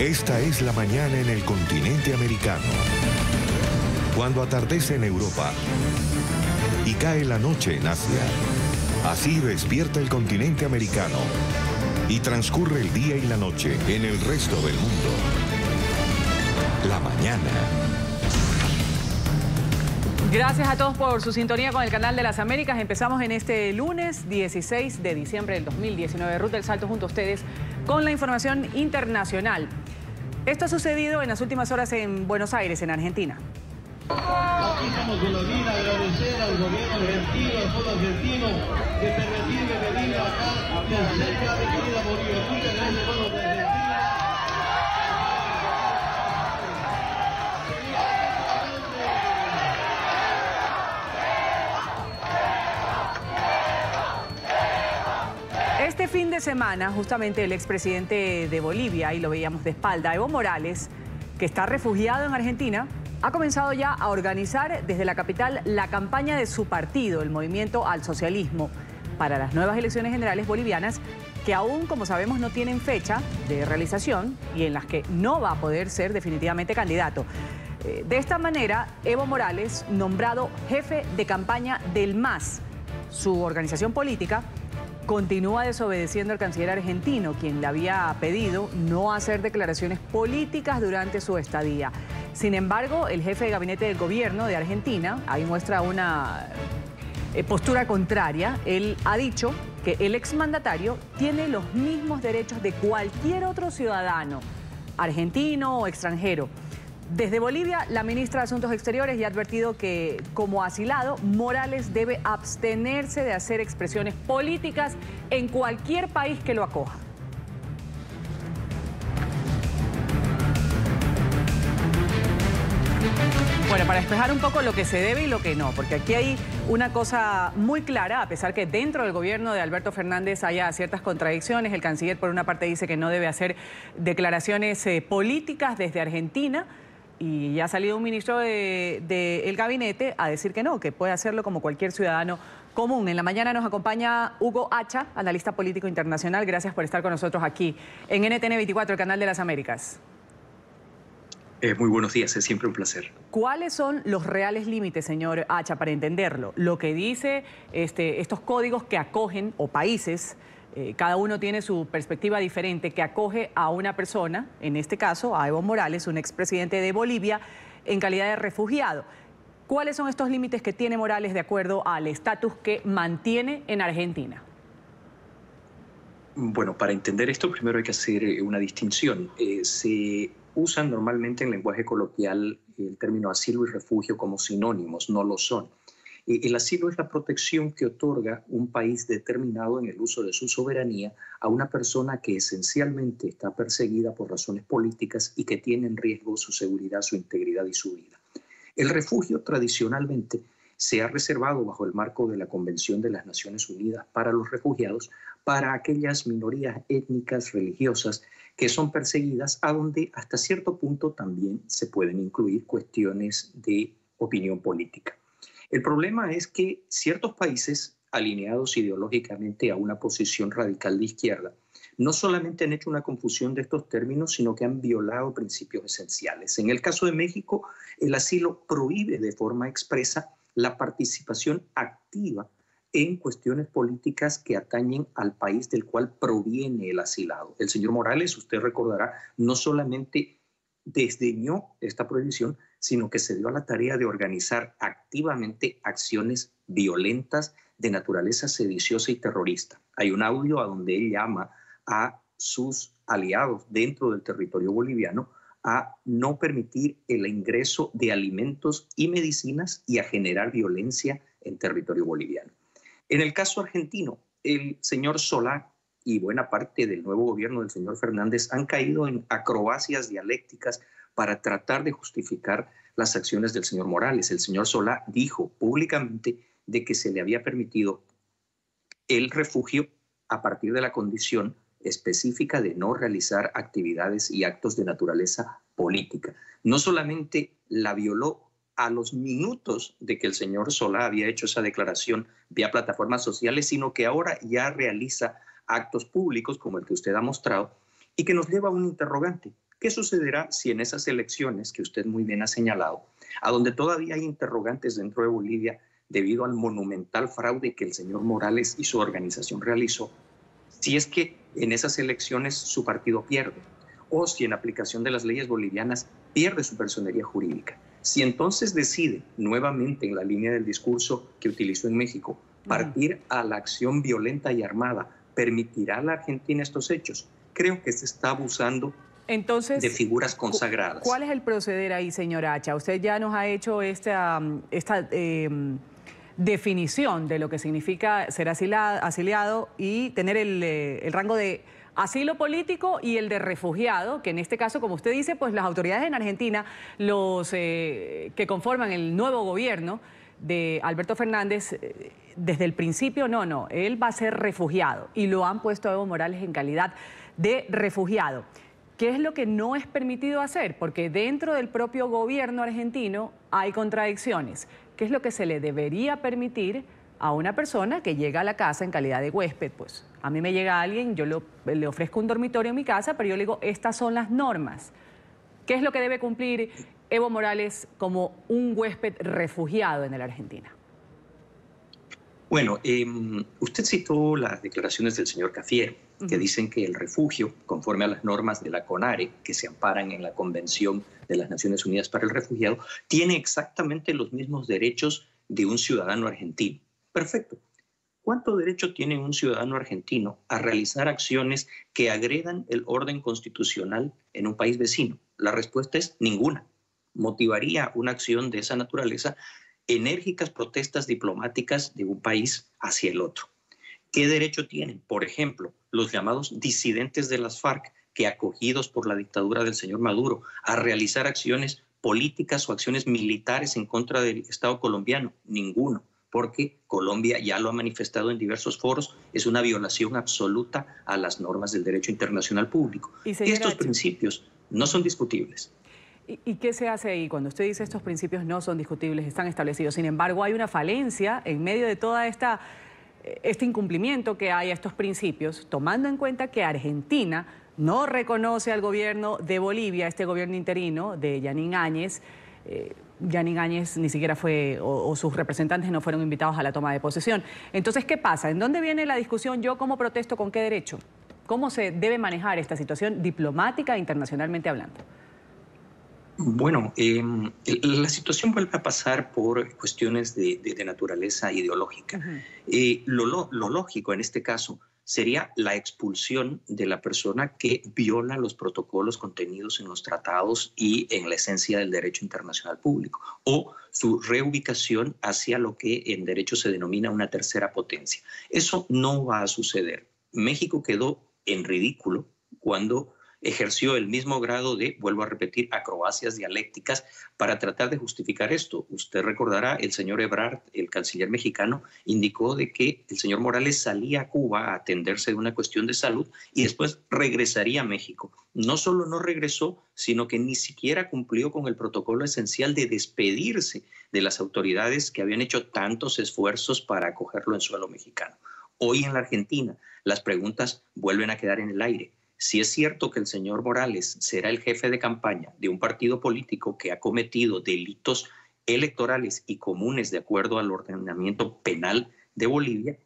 Esta es la mañana en el continente americano. Cuando atardece en Europa y cae la noche en Asia. Así despierta el continente americano y transcurre el día y la noche en el resto del mundo. La mañana. Gracias a todos por su sintonía con el Canal de las Américas. Empezamos en este lunes 16 de diciembre del 2019. Ruth del Salto junto a ustedes con la información internacional. Esto ha sucedido en las últimas horas en Buenos Aires, en Argentina. Aquí estamos con la vida, agradecer al gobierno argentino, al pueblo argentino, que permitirme venir acá de cerca de querida Bolivia. Muchas gracias, pueblo de Argentina. Este fin de semana, justamente el expresidente de Bolivia, y lo veíamos de espalda, Evo Morales, que está refugiado en Argentina, ha comenzado ya a organizar desde la capital la campaña de su partido, el Movimiento al Socialismo, para las nuevas elecciones generales bolivianas, que aún, como sabemos, no tienen fecha de realización y en las que no va a poder ser definitivamente candidato. De esta manera, Evo Morales, nombrado jefe de campaña del MAS, su organización política, continúa desobedeciendo al canciller argentino, quien le había pedido no hacer declaraciones políticas durante su estadía. Sin embargo, el jefe de gabinete del gobierno de Argentina, ahí muestra una postura contraria. Él ha dicho que el exmandatario tiene los mismos derechos de cualquier otro ciudadano, argentino o extranjero. Desde Bolivia, la ministra de Asuntos Exteriores ya ha advertido que, como asilado, Morales debe abstenerse de hacer expresiones políticas en cualquier país que lo acoja. Bueno, para despejar un poco lo que se debe y lo que no, porque aquí hay una cosa muy clara, a pesar que dentro del gobierno de Alberto Fernández haya ciertas contradicciones. El canciller, por una parte, dice que no debe hacer declaraciones políticas desde Argentina, y ya ha salido un ministro del gabinete a decir que no, que puede hacerlo como cualquier ciudadano común. En la mañana nos acompaña Hugo Hacha, analista político internacional. Gracias por estar con nosotros aquí en NTN 24, el Canal de las Américas. Muy buenos días, es siempre un placer. ¿Cuáles son los reales límites, señor Hacha, para entenderlo? Lo que dice estos códigos que acogen, o países, cada uno tiene su perspectiva diferente, que acoge a una persona, en este caso a Evo Morales, un expresidente de Bolivia, en calidad de refugiado. ¿Cuáles son estos límites que tiene Morales de acuerdo al estatus que mantiene en Argentina? Bueno, para entender esto primero hay que hacer una distinción. Se usan normalmente en lenguaje coloquial el término asilo y refugio como sinónimos, no lo son. El asilo es la protección que otorga un país determinado en el uso de su soberanía a una persona que esencialmente está perseguida por razones políticas y que tiene en riesgo su seguridad, su integridad y su vida. El refugio tradicionalmente se ha reservado bajo el marco de la Convención de las Naciones Unidas para los Refugiados para aquellas minorías étnicas, religiosas que son perseguidas, a donde hasta cierto punto también se pueden incluir cuestiones de opinión política. El problema es que ciertos países alineados ideológicamente a una posición radical de izquierda no solamente han hecho una confusión de estos términos, sino que han violado principios esenciales. En el caso de México, el asilo prohíbe de forma expresa la participación activa en cuestiones políticas que atañen al país del cual proviene el asilado. El señor Morales, usted recordará, no solamente desdeñó esta prohibición, sino que se dio a la tarea de organizar activamente acciones violentas de naturaleza sediciosa y terrorista. Hay un audio a donde él llama a sus aliados dentro del territorio boliviano a no permitir el ingreso de alimentos y medicinas y a generar violencia en territorio boliviano. En el caso argentino, el señor Solá y buena parte del nuevo gobierno del señor Fernández han caído en acrobacias dialécticas para tratar de justificar las acciones del señor Morales. El señor Solá dijo públicamente de que se le había permitido el refugio a partir de la condición específica de no realizar actividades y actos de naturaleza política. No solamente la violó a los minutos de que el señor Solá había hecho esa declaración vía plataformas sociales, sino que ahora ya realiza actos públicos como el que usted ha mostrado y que nos lleva a un interrogante. ¿Qué sucederá si en esas elecciones que usted muy bien ha señalado, a donde todavía hay interrogantes dentro de Bolivia debido al monumental fraude que el señor Morales y su organización realizó, si es que en esas elecciones su partido pierde, o si en aplicación de las leyes bolivianas pierde su personería jurídica? Si entonces decide nuevamente en la línea del discurso que utilizó en México partir a la acción violenta y armada, ¿permitirá a la Argentina estos hechos? Creo que se está abusando entonces de figuras consagradas. ¿Cuál es el proceder ahí, señor Hacha? Usted ya nos ha hecho esta definición de lo que significa ser asiliado y tener el rango de asilo político y el de refugiado, que en este caso, como usted dice, pues las autoridades en Argentina, los que conforman el nuevo gobierno de Alberto Fernández, desde el principio, no, él va a ser refugiado y lo han puesto a Evo Morales en calidad de refugiado. ¿Qué es lo que no es permitido hacer? Porque dentro del propio gobierno argentino hay contradicciones. ¿Qué es lo que se le debería permitir a una persona que llega a la casa en calidad de huésped? Pues a mí me llega alguien, yo le ofrezco un dormitorio en mi casa, pero yo le digo, estas son las normas. ¿Qué es lo que debe cumplir Evo Morales como un huésped refugiado en la Argentina? Bueno, usted citó las declaraciones del señor Cafiero, que dicen que el refugio, conforme a las normas de la CONARE, que se amparan en la Convención de las Naciones Unidas para el Refugiado, tiene exactamente los mismos derechos de un ciudadano argentino. Perfecto. ¿Cuánto derecho tiene un ciudadano argentino a realizar acciones que agredan el orden constitucional en un país vecino? La respuesta es ninguna. Motivaría una acción de esa naturaleza enérgicas protestas diplomáticas de un país hacia el otro. ¿Qué derecho tienen, por ejemplo, los llamados disidentes de las FARC, que acogidos por la dictadura del señor Maduro, a realizar acciones políticas o acciones militares en contra del Estado colombiano? Ninguno, porque Colombia ya lo ha manifestado en diversos foros, es una violación absoluta a las normas del derecho internacional público. Estos principios no son discutibles. ¿Y qué se hace ahí? Cuando usted dice estos principios no son discutibles, están establecidos. Sin embargo, hay una falencia en medio de toda este incumplimiento que hay a estos principios, tomando en cuenta que Argentina no reconoce al gobierno de Bolivia, este gobierno interino de Yanín Áñez. Yanín Áñez ni siquiera fue, o sus representantes no fueron invitados a la toma de posesión. Entonces, ¿qué pasa? ¿En dónde viene la discusión? ¿Yo cómo protesto? ¿Con qué derecho? ¿Cómo se debe manejar esta situación diplomática e internacionalmente hablando? Bueno, la situación vuelve a pasar por cuestiones de naturaleza ideológica. Lo lógico en este caso sería la expulsión de la persona que viola los protocolos contenidos en los tratados y en la esencia del derecho internacional público, o su reubicación hacia lo que en derecho se denomina una tercera potencia. Eso no va a suceder. México quedó en ridículo cuando ejerció el mismo grado de, vuelvo a repetir, acrobacias dialécticas para tratar de justificar esto. Usted recordará, el señor Ebrard, el canciller mexicano, indicó de que el señor Morales salía a Cuba a atenderse de una cuestión de salud y después regresaría a México. No solo no regresó, sino que ni siquiera cumplió con el protocolo esencial de despedirse de las autoridades que habían hecho tantos esfuerzos para acogerlo en suelo mexicano. Hoy en la Argentina, las preguntas vuelven a quedar en el aire. Si es cierto que el señor Morales será el jefe de campaña de un partido político que ha cometido delitos electorales y comunes de acuerdo al ordenamiento penal de Bolivia,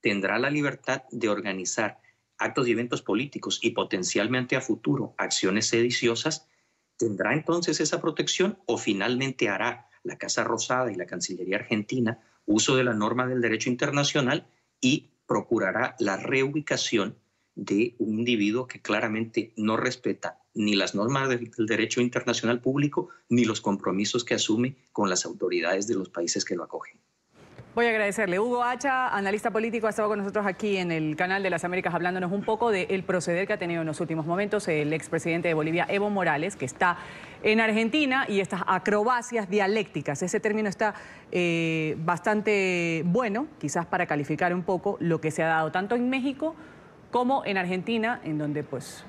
tendrá la libertad de organizar actos y eventos políticos y potencialmente a futuro acciones sediciosas. ¿Tendrá entonces esa protección o finalmente hará la Casa Rosada y la Cancillería Argentina uso de la norma del derecho internacional y procurará la reubicación de un individuo que claramente no respeta ni las normas del derecho internacional público ni los compromisos que asume con las autoridades de los países que lo acogen? Voy a agradecerle. Hugo Hacha, analista político, ha estado con nosotros aquí en el Canal de las Américas hablándonos un poco del proceder que ha tenido en los últimos momentos el expresidente de Bolivia, Evo Morales, que está en Argentina, y estas acrobacias dialécticas. Ese término está bastante bueno, quizás para calificar un poco lo que se ha dado tanto en México como en Argentina, en donde pues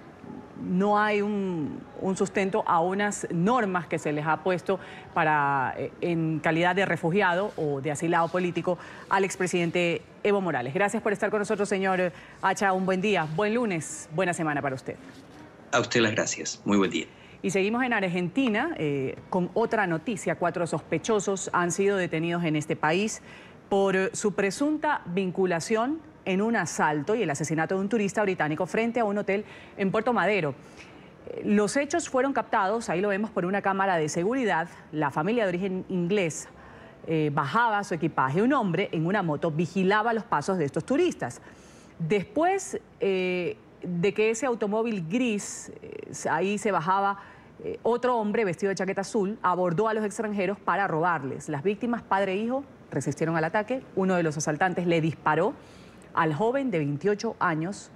no hay un sustento a unas normas que se les ha puesto para, en calidad de refugiado o de asilado político, al expresidente Evo Morales. Gracias por estar con nosotros, señor Hacha. Un buen día, buen lunes, buena semana para usted. A usted las gracias. Muy buen día. Y seguimos en Argentina con otra noticia. 4 sospechosos han sido detenidos en este país por su presunta vinculación en un asalto y el asesinato de un turista británico frente a un hotel en Puerto Madero. Los hechos fueron captados, ahí lo vemos, por una cámara de seguridad. La familia de origen inglés bajaba su equipaje. Un hombre en una moto vigilaba los pasos de estos turistas. Después de que ese automóvil gris, ahí se bajaba otro hombre vestido de chaqueta azul, abordó a los extranjeros para robarles. Las víctimas, padre e hijo, resistieron al ataque. Uno de los asaltantes le disparó al joven de 28 años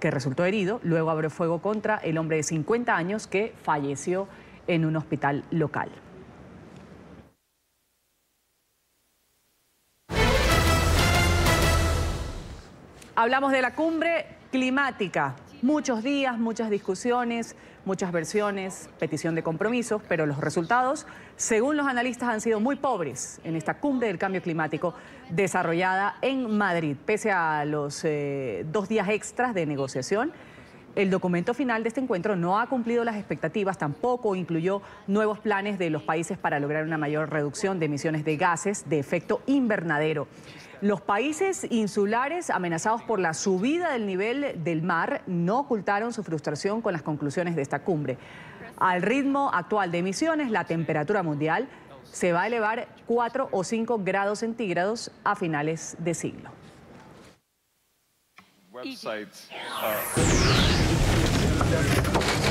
que resultó herido. Luego abrió fuego contra el hombre de 50 años que falleció en un hospital local. Hablamos de la cumbre climática. Muchos días, muchas discusiones, muchas versiones, petición de compromisos, pero los resultados, según los analistas, han sido muy pobres en esta cumbre del cambio climático desarrollada en Madrid. Pese a los 2 días extras de negociación, el documento final de este encuentro no ha cumplido las expectativas, tampoco incluyó nuevos planes de los países para lograr una mayor reducción de emisiones de gases de efecto invernadero. Los países insulares amenazados por la subida del nivel del mar no ocultaron su frustración con las conclusiones de esta cumbre. Al ritmo actual de emisiones, la temperatura mundial se va a elevar 4 o 5 grados centígrados a finales de siglo.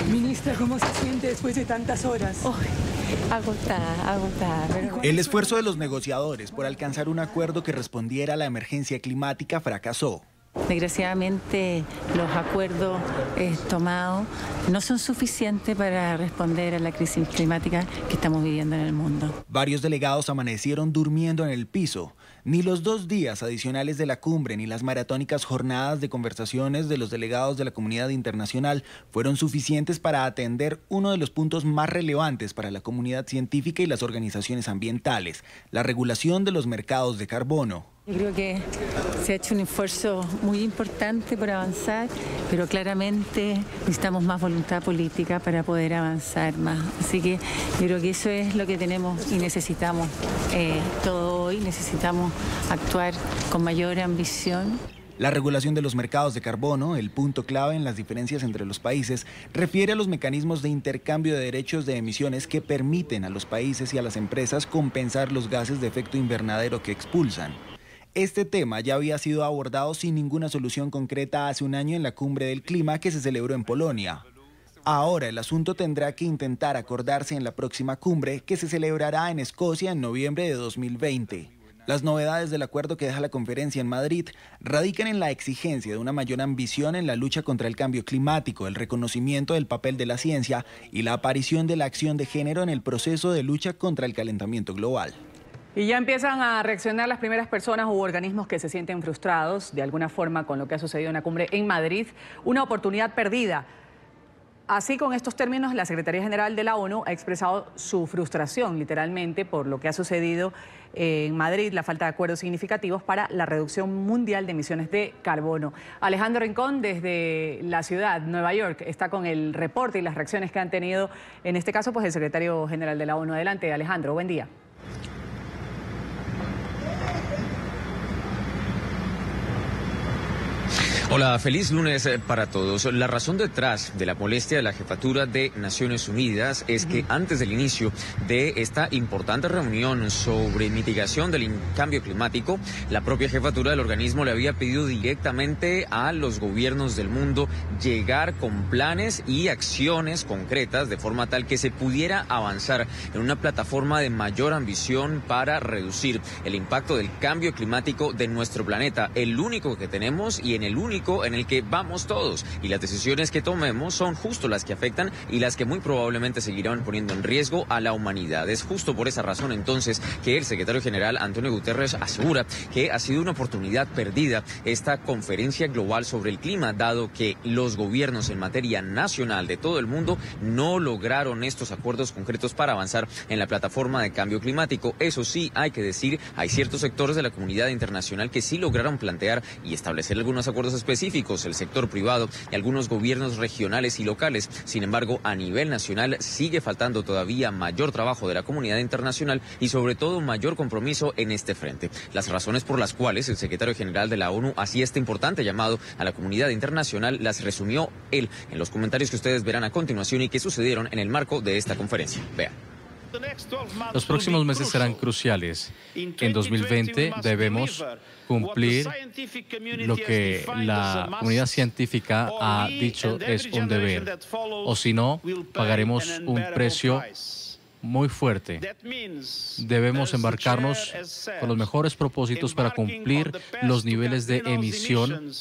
Ministra, ¿cómo se siente después de tantas horas? Agotada. El esfuerzo de los negociadores por alcanzar un acuerdo que respondiera a la emergencia climática fracasó. Desgraciadamente, los acuerdos tomados no son suficientes para responder a la crisis climática que estamos viviendo en el mundo. Varios delegados amanecieron durmiendo en el piso. Ni los 2 días adicionales de la cumbre ni las maratónicas jornadas de conversaciones de los delegados de la comunidad internacional fueron suficientes para atender uno de los puntos más relevantes para la comunidad científica y las organizaciones ambientales: la regulación de los mercados de carbono. Yo creo que se ha hecho un esfuerzo muy importante por avanzar, pero claramente necesitamos más voluntad política para poder avanzar más. Así que yo creo que eso es lo que tenemos y necesitamos todo hoy. Necesitamos actuar con mayor ambición. La regulación de los mercados de carbono, el punto clave en las diferencias entre los países, refiere a los mecanismos de intercambio de derechos de emisiones que permiten a los países y a las empresas compensar los gases de efecto invernadero que expulsan. Este tema ya había sido abordado sin ninguna solución concreta hace un año en la Cumbre del Clima que se celebró en Polonia. Ahora el asunto tendrá que intentar acordarse en la próxima cumbre que se celebrará en Escocia en noviembre de 2020. Las novedades del acuerdo que deja la conferencia en Madrid radican en la exigencia de una mayor ambición en la lucha contra el cambio climático, el reconocimiento del papel de la ciencia y la aparición de la acción de género en el proceso de lucha contra el calentamiento global. Y ya empiezan a reaccionar las primeras personas u organismos que se sienten frustrados de alguna forma con lo que ha sucedido en la cumbre en Madrid, una oportunidad perdida. Así, con estos términos, la Secretaría General de la ONU ha expresado su frustración, literalmente, por lo que ha sucedido en Madrid, la falta de acuerdos significativos para la reducción mundial de emisiones de carbono. Alejandro Rincón, desde la ciudad, Nueva York, está con el reporte y las reacciones que han tenido, en este caso, pues el Secretario General de la ONU. Adelante, Alejandro, buen día. Hola, feliz lunes para todos. La razón detrás de la molestia de la Jefatura de Naciones Unidas es que antes del inicio de esta importante reunión sobre mitigación del cambio climático, la propia jefatura del organismo le había pedido directamente a los gobiernos del mundo llegar con planes y acciones concretas de forma tal que se pudiera avanzar en una plataforma de mayor ambición para reducir el impacto del cambio climático de nuestro planeta, el único que tenemos y en el único en el que vamos todos, y las decisiones que tomemos son justo las que afectan y las que muy probablemente seguirán poniendo en riesgo a la humanidad. Es justo por esa razón entonces que el secretario general Antonio Guterres asegura que ha sido una oportunidad perdida esta conferencia global sobre el clima, dado que los gobiernos en materia nacional de todo el mundo no lograron estos acuerdos concretos para avanzar en la plataforma de cambio climático. Eso sí, hay que decir, hay ciertos sectores de la comunidad internacional que sí lograron plantear y establecer algunos acuerdos específicos específicos, el sector privado y algunos gobiernos regionales y locales. Sin embargo, a nivel nacional sigue faltando todavía mayor trabajo de la comunidad internacional y sobre todo mayor compromiso en este frente. Las razones por las cuales el secretario general de la ONU hacía este importante llamado a la comunidad internacional las resumió él en los comentarios que ustedes verán a continuación y que sucedieron en el marco de esta conferencia. Vean. Los próximos meses serán cruciales. En 2020 debemos cumplir lo que la comunidad científica ha dicho es un deber, o si no, pagaremos un precio muy fuerte. Debemos embarcarnos con los mejores propósitos para cumplir los niveles de emisión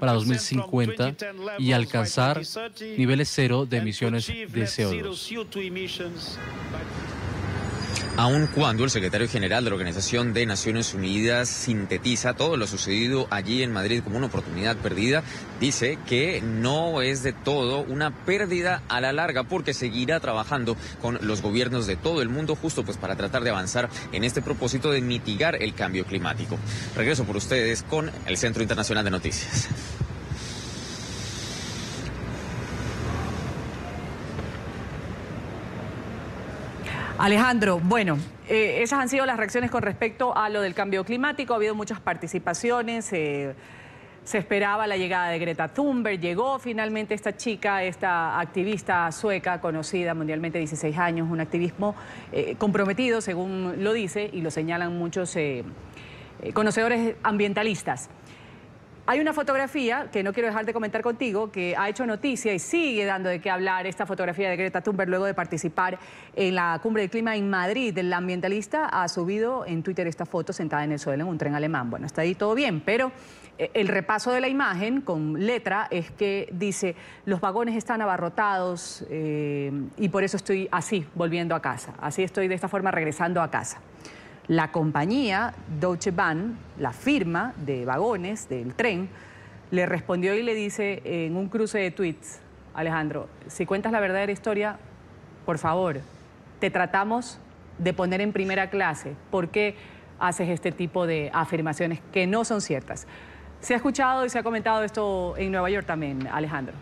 para 2050 y alcanzar niveles cero de emisiones de CO2. Aun cuando el secretario general de la Organización de Naciones Unidas sintetiza todo lo sucedido allí en Madrid como una oportunidad perdida, dice que no es de todo una pérdida a la larga porque seguirá trabajando con los gobiernos de todo el mundo justo pues para tratar de avanzar en este propósito de mitigar el cambio climático. Regreso por ustedes con el Centro Internacional de Noticias. Alejandro, bueno, esas han sido las reacciones con respecto a lo del cambio climático. Ha habido muchas participaciones, se esperaba la llegada de Greta Thunberg, llegó finalmente esta chica, esta activista sueca conocida mundialmente, 16 años, un activismo comprometido, según lo dice y lo señalan muchos conocedores ambientalistas. Hay una fotografía que no quiero dejar de comentar contigo, que ha hecho noticia y sigue dando de qué hablar, esta fotografía de Greta Thunberg luego de participar en la Cumbre del Clima en Madrid. El ambientalista ha subido en Twitter esta foto sentada en el suelo en un tren alemán. Bueno, está ahí todo bien, pero el repaso de la imagen con letra es que dice: los vagones están abarrotados y por eso estoy así, volviendo a casa. Así estoy de esta forma regresando a casa. La compañía Deutsche Bahn, la firma de vagones del tren, le respondió y le dice en un cruce de tweets: Alejandro, si cuentas la verdadera historia, por favor, te tratamos de poner en primera clase. ¿Por qué haces este tipo de afirmaciones que no son ciertas? Se ha escuchado y se ha comentado esto en Nueva York también, Alejandro.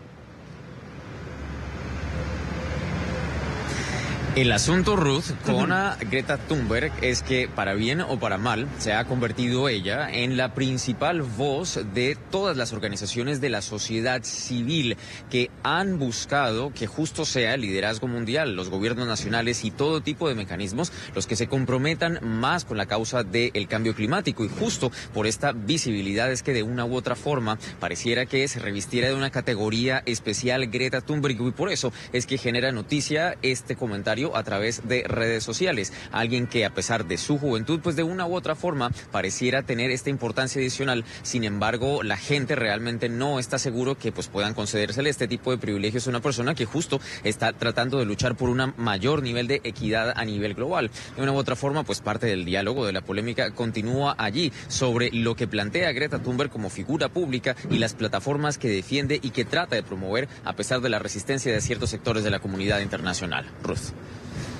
El asunto, Ruth, con Greta Thunberg es que, para bien o para mal, se ha convertido ella en la principal voz de todas las organizaciones de la sociedad civil que han buscado que justo sea el liderazgo mundial, los gobiernos nacionales y todo tipo de mecanismos los que se comprometan más con la causa del cambio climático. Y justo por esta visibilidad es que de una u otra forma pareciera que se revistiera de una categoría especial Greta Thunberg, y por eso es que genera noticia este comentario a través de redes sociales. Alguien que, a pesar de su juventud, pues de una u otra forma pareciera tener esta importancia adicional. Sin embargo, la gente realmente no está seguro que pues puedan concedérsele este tipo de privilegios a una persona que justo está tratando de luchar por un mayor nivel de equidad a nivel global. De una u otra forma, pues parte del diálogo, de la polémica, continúa allí sobre lo que plantea Greta Thunberg como figura pública y las plataformas que defiende y que trata de promover a pesar de la resistencia de ciertos sectores de la comunidad internacional. Ruth.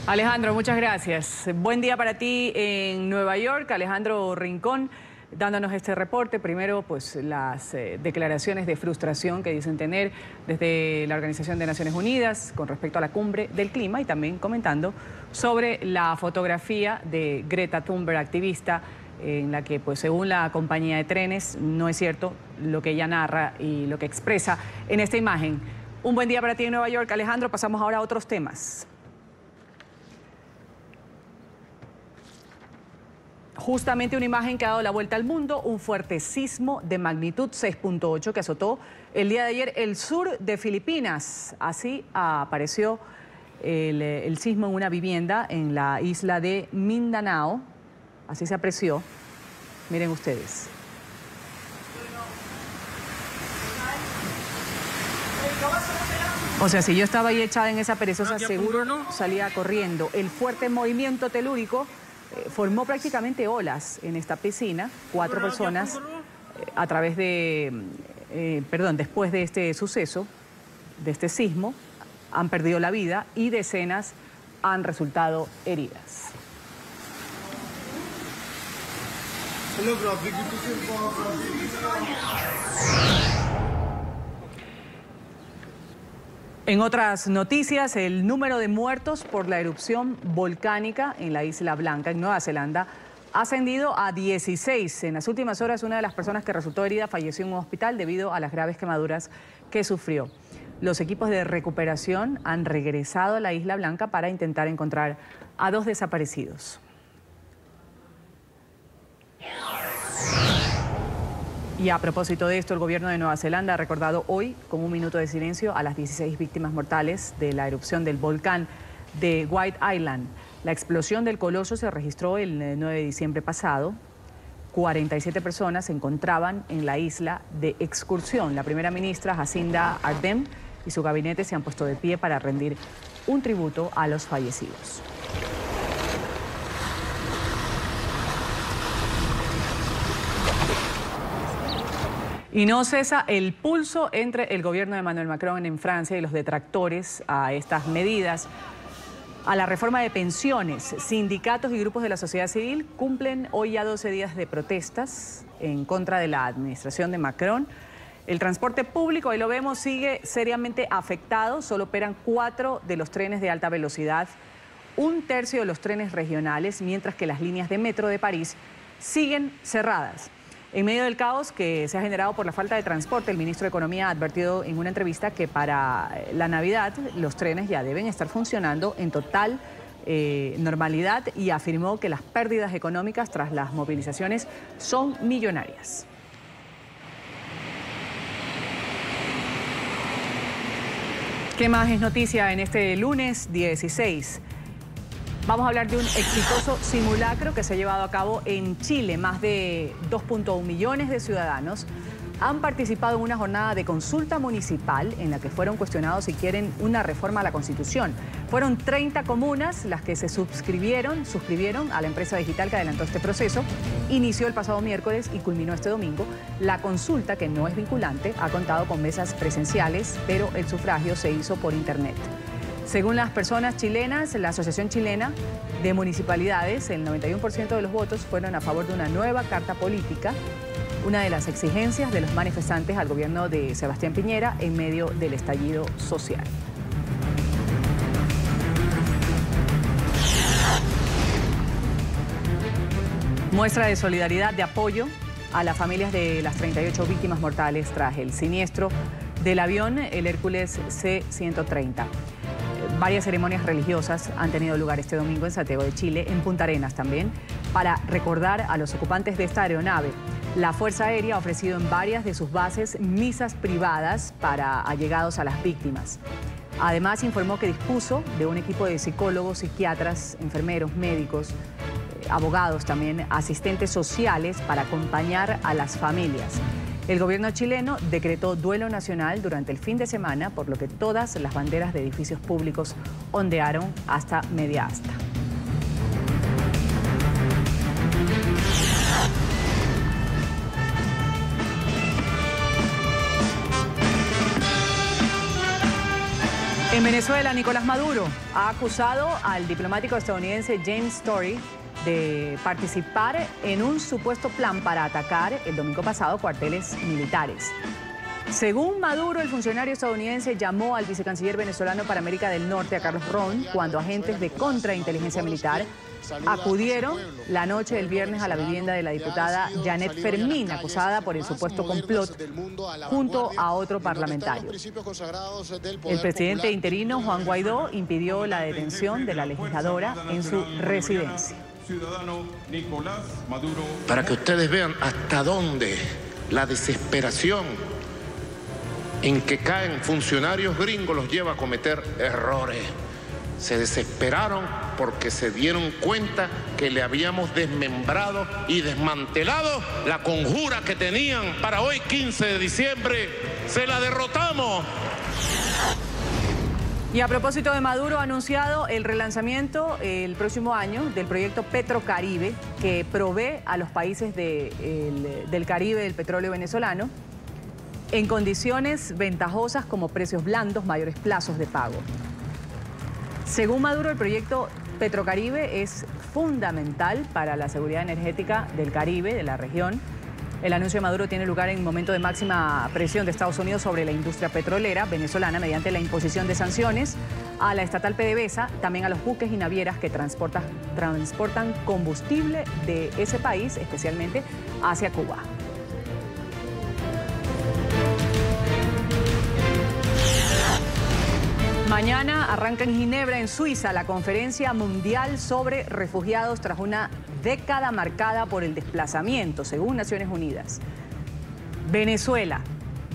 Alejandro, muchas gracias. Buen día para ti en Nueva York. Alejandro Rincón, dándonos este reporte. Primero, pues las declaraciones de frustración que dicen tener desde la Organización de Naciones Unidas con respecto a la Cumbre del Clima, y también comentando sobre la fotografía de Greta Thunberg, activista, en la que, pues según la compañía de trenes, no es cierto lo que ella narra y lo que expresa en esta imagen. Un buen día para ti en Nueva York, Alejandro. Pasamos ahora a otros temas. Justamente una imagen que ha dado la vuelta al mundo, un fuerte sismo de magnitud 6.8 que azotó el día de ayer el sur de Filipinas. Así apareció el sismo en una vivienda en la isla de Mindanao. Así se apreció. Miren ustedes. O sea, si yo estaba ahí echada en esa perezosa, seguro salía corriendo. El fuerte movimiento telúrico formó prácticamente olas en esta piscina. 4 personas a través de, después de este suceso, de este sismo, han perdido la vida y decenas han resultado heridas. En otras noticias, el número de muertos por la erupción volcánica en la Isla Blanca, en Nueva Zelanda, ha ascendido a 16. En las últimas horas, una de las personas que resultó herida falleció en un hospital debido a las graves quemaduras que sufrió. Los equipos de recuperación han regresado a la Isla Blanca para intentar encontrar a 2 desaparecidos. Y a propósito de esto, el gobierno de Nueva Zelanda ha recordado hoy con un minuto de silencio a las 16 víctimas mortales de la erupción del volcán de White Island. La explosión del coloso se registró el 9 de diciembre pasado. 47 personas se encontraban en la isla de excursión. La primera ministra Jacinda Ardern y su gabinete se han puesto de pie para rendir un tributo a los fallecidos. Y no cesa el pulso entre el gobierno de Emmanuel Macron en Francia y los detractores a estas medidas. A la reforma de pensiones, sindicatos y grupos de la sociedad civil cumplen hoy ya 12 días de protestas en contra de la administración de Macron. El transporte público, ahí lo vemos, sigue seriamente afectado. Solo operan 4 de los trenes de alta velocidad, 1/3 de los trenes regionales, mientras que las líneas de metro de París siguen cerradas. En medio del caos que se ha generado por la falta de transporte, el ministro de Economía ha advertido en una entrevista que para la Navidad los trenes ya deben estar funcionando en total normalidad y afirmó que las pérdidas económicas tras las movilizaciones son millonarias. ¿Qué más es noticia en este lunes 16? Vamos a hablar de un exitoso simulacro que se ha llevado a cabo en Chile. Más de 2.1 millones de ciudadanos han participado en una jornada de consulta municipal en la que fueron cuestionados si quieren una reforma a la Constitución. Fueron 30 comunas las que se suscribieron a la empresa digital que adelantó este proceso. Inició el pasado miércoles y culminó este domingo. La consulta, que no es vinculante, ha contado con mesas presenciales, pero el sufragio se hizo por internet. Según las personas chilenas, la Asociación Chilena de Municipalidades, el 91% de los votos fueron a favor de una nueva carta política, una de las exigencias de los manifestantes al gobierno de Sebastián Piñera en medio del estallido social. Muestra de solidaridad, de apoyo a las familias de las 38 víctimas mortales tras el siniestro del avión, el Hércules C-130. Varias ceremonias religiosas han tenido lugar este domingo en Santiago de Chile, en Punta Arenas también, para recordar a los ocupantes de esta aeronave. La Fuerza Aérea ha ofrecido en varias de sus bases misas privadas para allegados a las víctimas. Además, informó que dispuso de un equipo de psicólogos, psiquiatras, enfermeros, médicos, abogados también, asistentes sociales para acompañar a las familias. El gobierno chileno decretó duelo nacional durante el fin de semana, por lo que todas las banderas de edificios públicos ondearon hasta media asta. En Venezuela, Nicolás Maduro ha acusado al diplomático estadounidense James Story de participar en un supuesto plan para atacar el domingo pasado cuarteles militares. Según Maduro, el funcionario estadounidense llamó al vicecanciller venezolano para América del Norte, a Carlos Ron, cuando agentes de contrainteligencia militar acudieron la noche del viernes a la vivienda de la diputada Janet Fermín, acusada por el supuesto complot junto a otro parlamentario. El presidente interino, Juan Guaidó, impidió la detención de la legisladora en su residencia. Ciudadano Nicolás Maduro. Para que ustedes vean hasta dónde la desesperación en que caen funcionarios gringos los lleva a cometer errores. Se desesperaron porque se dieron cuenta que le habíamos desmembrado y desmantelado la conjura que tenían para hoy 15 de diciembre. Se la derrotamos. Y a propósito de Maduro, ha anunciado el relanzamiento el próximo año del proyecto Petrocaribe, que provee a los países del Caribe del petróleo venezolano en condiciones ventajosas como precios blandos, mayores plazos de pago. Según Maduro, el proyecto Petrocaribe es fundamental para la seguridad energética del Caribe, de la región. El anuncio de Maduro tiene lugar en un momento de máxima presión de Estados Unidos sobre la industria petrolera venezolana mediante la imposición de sanciones a la estatal PDVSA, también a los buques y navieras que transportan combustible de ese país, especialmente hacia Cuba. Mañana arranca en Ginebra, en Suiza, la Conferencia Mundial sobre Refugiados tras una década marcada por el desplazamiento, según Naciones Unidas. Venezuela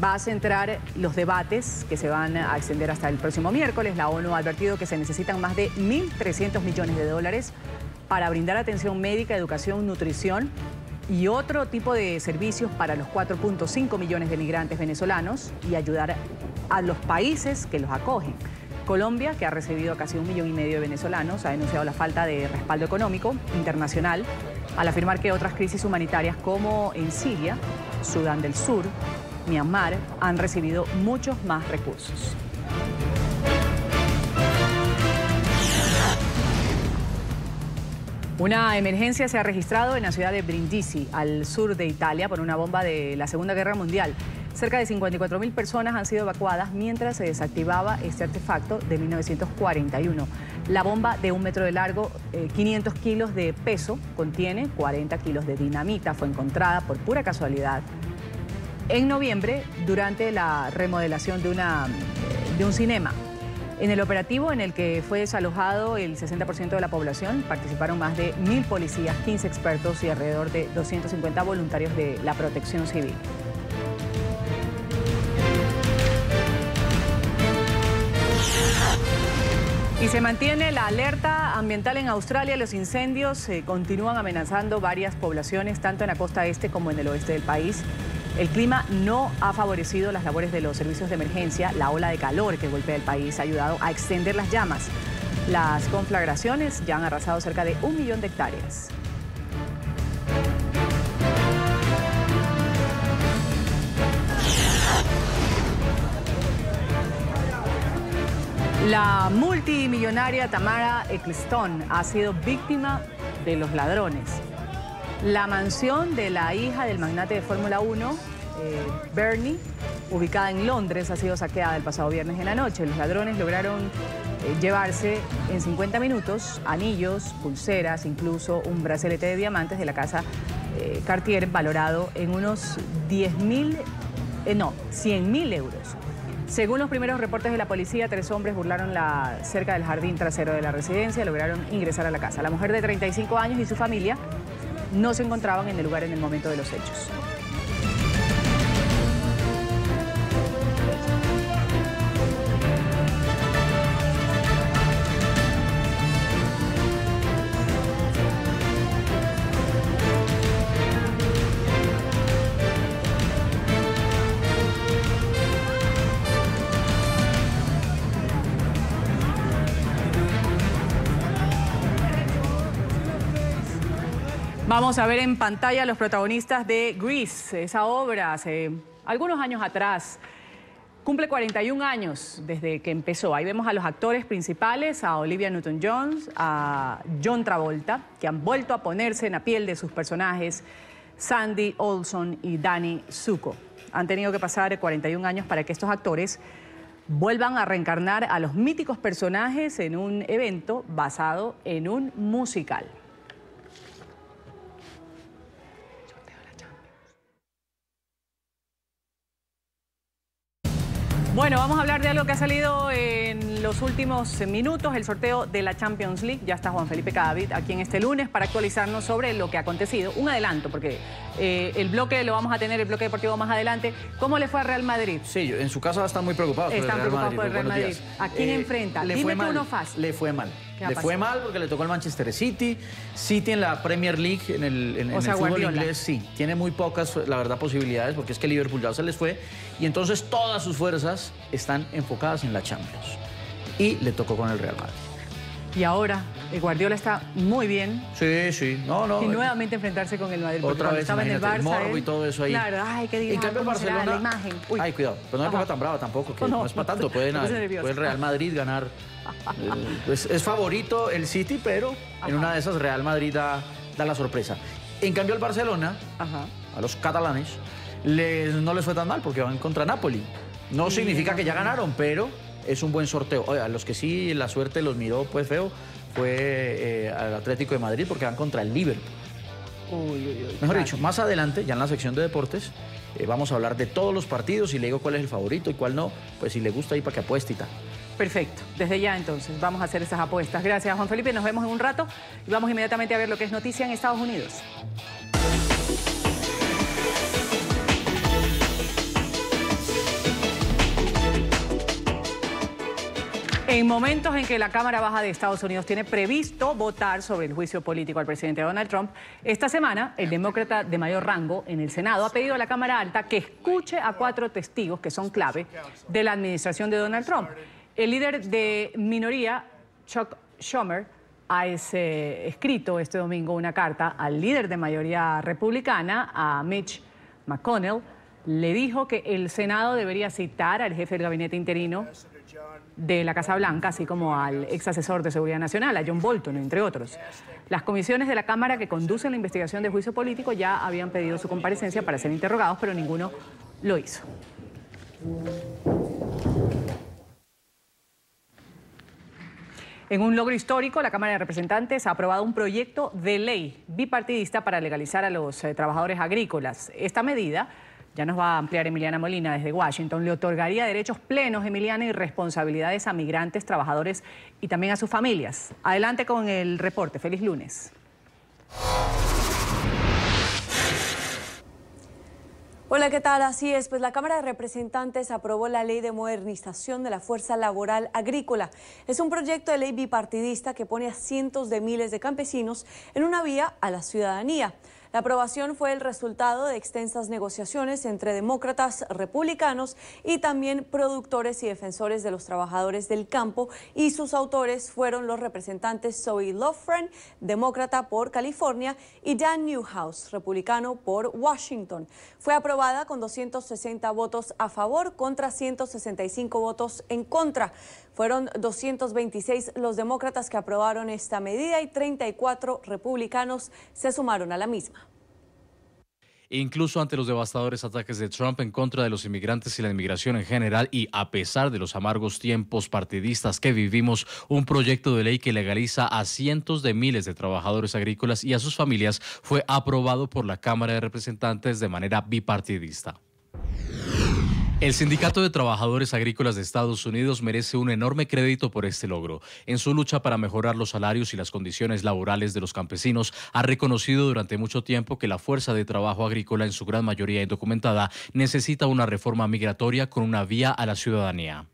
va a centrar los debates que se van a extender hasta el próximo miércoles. La ONU ha advertido que se necesitan más de 1.300 millones de dólares para brindar atención médica, educación, nutrición y otro tipo de servicios para los 4.5 millones de migrantes venezolanos y ayudar a los países que los acogen. Colombia, que ha recibido casi 1,5 millones de venezolanos, ha denunciado la falta de respaldo económico internacional al afirmar que otras crisis humanitarias como en Siria, Sudán del Sur, Myanmar, han recibido muchos más recursos. Una emergencia se ha registrado en la ciudad de Brindisi, al sur de Italia, por una bomba de la Segunda Guerra Mundial. Cerca de 54.000 personas han sido evacuadas mientras se desactivaba este artefacto de 1941. La bomba de 1 metro de largo, 500 kilos de peso, contiene 40 kilos de dinamita. Fue encontrada por pura casualidad en noviembre durante la remodelación de un cinema. En el operativo en el que fue desalojado el 60% de la población, participaron más de 1.000 policías, 15 expertos y alrededor de 250 voluntarios de la protección civil. Y se mantiene la alerta ambiental en Australia. Los incendios continúan amenazando varias poblaciones, tanto en la costa este como en el oeste del país. El clima no ha favorecido las labores de los servicios de emergencia. La ola de calor que golpea el país ha ayudado a extender las llamas. Las conflagraciones ya han arrasado cerca de 1 millón de hectáreas. La multimillonaria Tamara Ecclestone ha sido víctima de los ladrones. La mansión de la hija del magnate de Fórmula 1, Bernie, ubicada en Londres, ha sido saqueada el pasado viernes en la noche. Los ladrones lograron llevarse en 50 minutos anillos, pulseras, incluso un bracelete de diamantes de la casa Cartier, valorado en unos 100.000 euros. Según los primeros reportes de la policía, 3 hombres burlaron la cerca del jardín trasero de la residencia y lograron ingresar a la casa. La mujer de 35 años y su familia no se encontraban en el lugar en el momento de los hechos. Vamos a ver en pantalla a los protagonistas de Grease, esa obra hace algunos años atrás. Cumple 41 años desde que empezó. Ahí vemos a los actores principales, a Olivia Newton-John, a John Travolta, que han vuelto a ponerse en la piel de sus personajes, Sandy Olson y Danny Zuko. Han tenido que pasar 41 años para que estos actores vuelvan a reencarnar a los míticos personajes en un evento basado en un musical. Bueno, vamos a hablar de algo que ha salido en los últimos minutos, el sorteo de la Champions League. Ya está Juan Felipe Cadavid aquí en este lunes para actualizarnos sobre lo que ha acontecido. Un adelanto, porque el bloque lo vamos a tener, el bloque deportivo más adelante. ¿Cómo le fue a Real Madrid? Sí, en su casa están muy preocupados. Están preocupados por el Real Madrid. ¿A quién enfrenta? Dime tú uno fácil. Le fue mal. Le fue mal porque le tocó el Manchester City. City en la Premier League, en el fútbol inglés, sí. Tiene muy pocas, la verdad, posibilidades, porque es que Liverpool ya se les fue. Y entonces todas sus fuerzas están enfocadas en la Champions. Y le tocó con el Real Madrid. ¿Y ahora? Guardiola está muy bien. Sí, sí. No. Y nuevamente enfrentarse con el Madrid. Otra vez, estaba en el Barça, morbo y todo eso ahí. Claro, ay, qué En cambio, Barcelona... la imagen. Uy. Ay, cuidado. Pero no me ponga tan brava tampoco, que no es para tanto. Puede el Real Madrid ganar. Es favorito el City, pero en una de esas Real Madrid da la sorpresa. En cambio, al Barcelona, a los catalanes, no les fue tan mal porque van contra Napoli. No significa que ya ganaron, pero es un buen sorteo. Oye, a los que sí la suerte los miró pues feo fue al Atlético de Madrid porque van contra el Liverpool. Mejor dicho, más adelante, ya en la sección de deportes, vamos a hablar de todos los partidos y le digo cuál es el favorito y cuál no, pues si le gusta ahí para que apueste y tal. Perfecto. Desde ya entonces vamos a hacer esas apuestas. Gracias, Juan Felipe. Nos vemos en un rato y vamos inmediatamente a ver lo que es noticia en Estados Unidos. En momentos en que la Cámara Baja de Estados Unidos tiene previsto votar sobre el juicio político al presidente Donald Trump, esta semana el demócrata de mayor rango en el Senado ha pedido a la Cámara Alta que escuche a 4 testigos que son clave de la administración de Donald Trump. El líder de minoría, Chuck Schumer, ha escrito este domingo una carta al líder de mayoría republicana, a Mitch McConnell. Le dijo que el Senado debería citar al jefe del gabinete interino de la Casa Blanca, así como al ex asesor de Seguridad Nacional, a John Bolton, entre otros. Las comisiones de la Cámara que conducen la investigación de juicio político ya habían pedido su comparecencia para ser interrogados, pero ninguno lo hizo. En un logro histórico, la Cámara de Representantes ha aprobado un proyecto de ley bipartidista para legalizar a los trabajadores agrícolas. Esta medida, ya nos va a ampliar Emiliana Molina desde Washington, le otorgaría derechos plenos, Emiliana, y responsabilidades a migrantes, trabajadores y también a sus familias. Adelante con el reporte. Feliz lunes. Hola, ¿qué tal? Así es, pues la Cámara de Representantes aprobó la Ley de Modernización de la Fuerza Laboral Agrícola. Es un proyecto de ley bipartidista que pone a cientos de miles de campesinos en una vía a la ciudadanía. La aprobación fue el resultado de extensas negociaciones entre demócratas, republicanos y también productores y defensores de los trabajadores del campo, y sus autores fueron los representantes Zoe Lofgren, demócrata por California, y Dan Newhouse, republicano por Washington. Fue aprobada con 260 votos a favor contra 165 votos en contra. Fueron 226 los demócratas que aprobaron esta medida y 34 republicanos se sumaron a la misma. Incluso ante los devastadores ataques de Trump en contra de los inmigrantes y la inmigración en general, y a pesar de los amargos tiempos partidistas que vivimos, un proyecto de ley que legaliza a cientos de miles de trabajadores agrícolas y a sus familias fue aprobado por la Cámara de Representantes de manera bipartidista. El Sindicato de Trabajadores Agrícolas de Estados Unidos merece un enorme crédito por este logro. En su lucha para mejorar los salarios y las condiciones laborales de los campesinos, ha reconocido durante mucho tiempo que la fuerza de trabajo agrícola, en su gran mayoría indocumentada, necesita una reforma migratoria con una vía a la ciudadanía.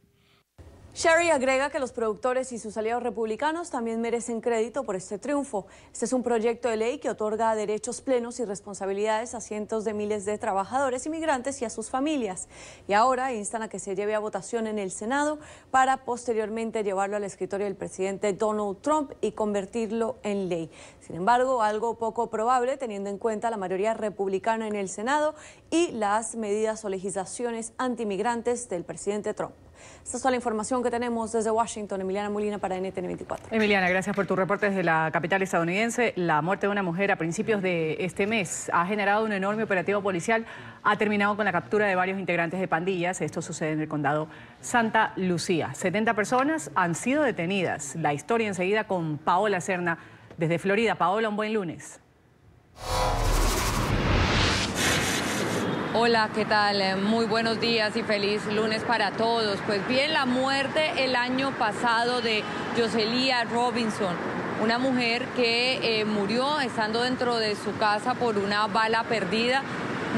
Sherry agrega que los productores y sus aliados republicanos también merecen crédito por este triunfo. Este es un proyecto de ley que otorga derechos plenos y responsabilidades a cientos de miles de trabajadores inmigrantes y a sus familias. Y ahora instan a que se lleve a votación en el Senado para posteriormente llevarlo al escritorio del presidente Donald Trump y convertirlo en ley. Sin embargo, algo poco probable teniendo en cuenta la mayoría republicana en el Senado y las medidas o legislaciones antimigrantes del presidente Trump. Esta es toda la información que tenemos desde Washington. Emiliana Molina para NTN 24. Emiliana, gracias por tu reporte desde la capital estadounidense. La muerte de una mujer a principios de este mes ha generado un enorme operativo policial. Ha terminado con la captura de varios integrantes de pandillas. Esto sucede en el condado Santa Lucía. 70 personas han sido detenidas. La historia enseguida con Paola Serna desde Florida. Paola, un buen lunes. Hola, ¿qué tal? Muy buenos días y feliz lunes para todos. Pues bien, la muerte el año pasado de Joselia Robinson, una mujer que murió estando dentro de su casa por una bala perdida,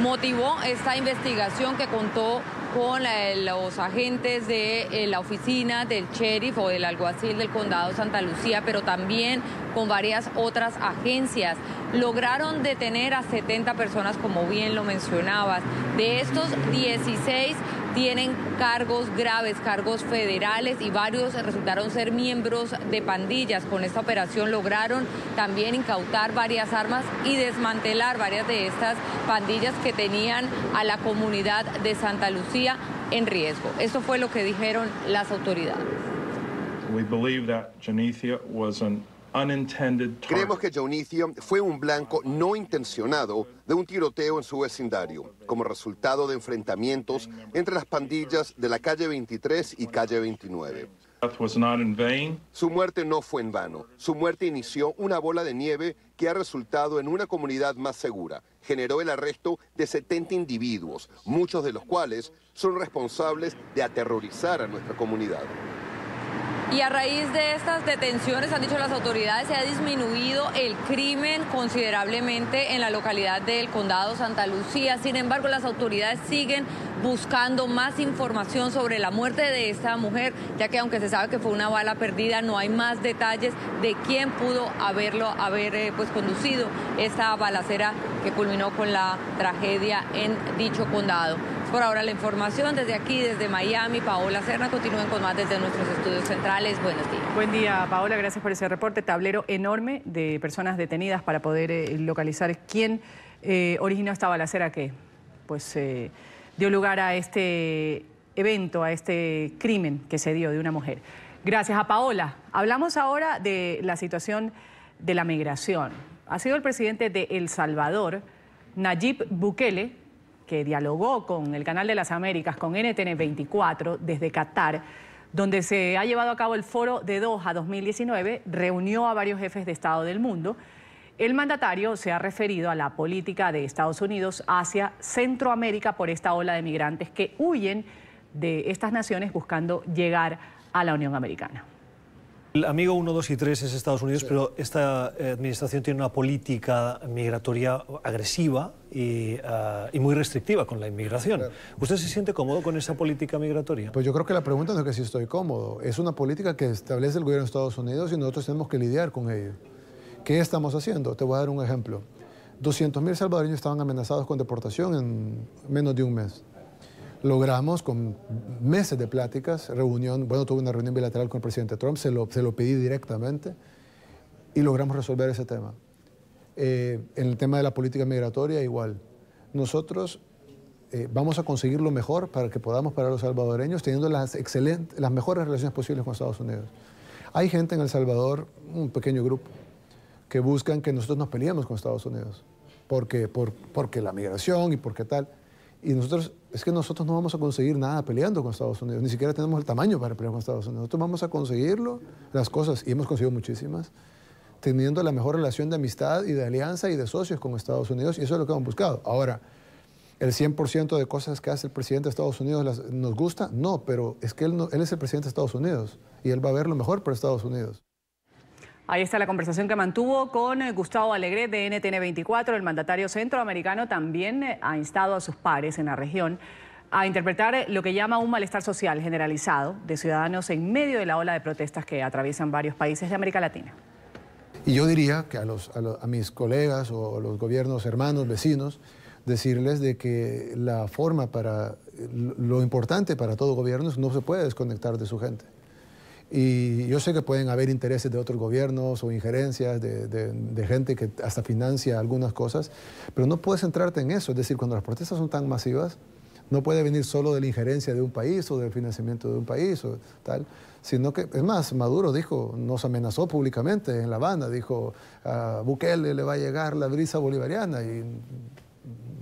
motivó esta investigación que contó con los agentes de la oficina del sheriff o del alguacil del condado Santa Lucía, pero también con varias otras agencias. Lograron detener a 70 personas, como bien lo mencionabas. De estos, 16 tienen cargos graves, cargos federales, y varios resultaron ser miembros de pandillas. Con esta operación lograron también incautar varias armas y desmantelar varias de estas pandillas que tenían a la comunidad de Santa Lucía en riesgo. Esto fue lo que dijeron las autoridades. Creemos que Dionisio fue un blanco no intencionado de un tiroteo en su vecindario, como resultado de enfrentamientos entre las pandillas de la calle 23 y calle 29. Su muerte no fue en vano. Su muerte inició una bola de nieve que ha resultado en una comunidad más segura. Generó el arresto de 70 individuos, muchos de los cuales son responsables de aterrorizar a nuestra comunidad. Y a raíz de estas detenciones, han dicho las autoridades, se ha disminuido el crimen considerablemente en la localidad del Condado Santa Lucía. Sin embargo, las autoridades siguen buscando más información sobre la muerte de esta mujer, ya que aunque se sabe que fue una bala perdida, no hay más detalles de quién pudo haber conducido esta balacera que culminó con la tragedia en dicho condado. Por ahora la información desde aquí, desde Miami. Paola Serna, continúen con más desde nuestros estudios centrales. Buenos días. Buen día, Paola, gracias por ese reporte. Tablero enorme de personas detenidas para poder localizar quién originó esta balacera que dio lugar a este evento, a este crimen que se dio de una mujer. Gracias a Paola. Hablamos ahora de la situación de la migración. Ha sido el presidente de El Salvador, Nayib Bukele, que dialogó con el Canal de las Américas, con NTN 24, desde Qatar, donde se ha llevado a cabo el Foro de Doha 2019, reunió a varios jefes de Estado del mundo. El mandatario se ha referido a la política de Estados Unidos hacia Centroamérica por esta ola de migrantes que huyen de estas naciones buscando llegar a la Unión Americana. El amigo 1, 2 y 3 es Estados Unidos, pero esta administración tiene una política migratoria agresiva y muy restrictiva con la inmigración. ¿Usted se siente cómodo con esa política migratoria? Pues yo creo que la pregunta no es que si estoy cómodo. Es una política que establece el gobierno de Estados Unidos y nosotros tenemos que lidiar con ello. ¿Qué estamos haciendo? Te voy a dar un ejemplo. 200.000 salvadoreños estaban amenazados con deportación en menos de un mes. Logramos, con meses de pláticas, tuve una reunión bilateral con el presidente Trump, se lo pedí directamente y logramos resolver ese tema. En el tema de la política migratoria, igual. Nosotros vamos a conseguir lo mejor para que podamos parar a los salvadoreños teniendo las mejores relaciones posibles con Estados Unidos. Hay gente en El Salvador, un pequeño grupo, que buscan que nosotros nos peleemos con Estados Unidos, porque la migración y porque tal. Y nosotros no vamos a conseguir nada peleando con Estados Unidos, ni siquiera tenemos el tamaño para pelear con Estados Unidos. Nosotros vamos a conseguirlo, las cosas, y hemos conseguido muchísimas, teniendo la mejor relación de amistad y de alianza y de socios con Estados Unidos, y eso es lo que hemos buscado. Ahora, ¿el 100% de cosas que hace el presidente de Estados Unidos nos gusta? No, pero es que él es el presidente de Estados Unidos, y él va a ver lo mejor para Estados Unidos. Ahí está la conversación que mantuvo con Gustavo Alegret de NTN 24. El mandatario centroamericano también ha instado a sus pares en la región a interpretar lo que llama un malestar social generalizado de ciudadanos en medio de la ola de protestas que atraviesan varios países de América Latina. Y yo diría que a mis colegas o a los gobiernos hermanos, vecinos, decirles de que lo importante para todo gobierno es no se puede desconectar de su gente. Y yo sé que pueden haber intereses de otros gobiernos o injerencias de gente que hasta financia algunas cosas, pero no puedes centrarte en eso. Es decir, cuando las protestas son tan masivas, no puede venir solo de la injerencia de un país o del financiamiento de un país o tal, sino que, es más, Maduro nos amenazó públicamente en La Habana, dijo, a Bukele le va a llegar la brisa bolivariana, y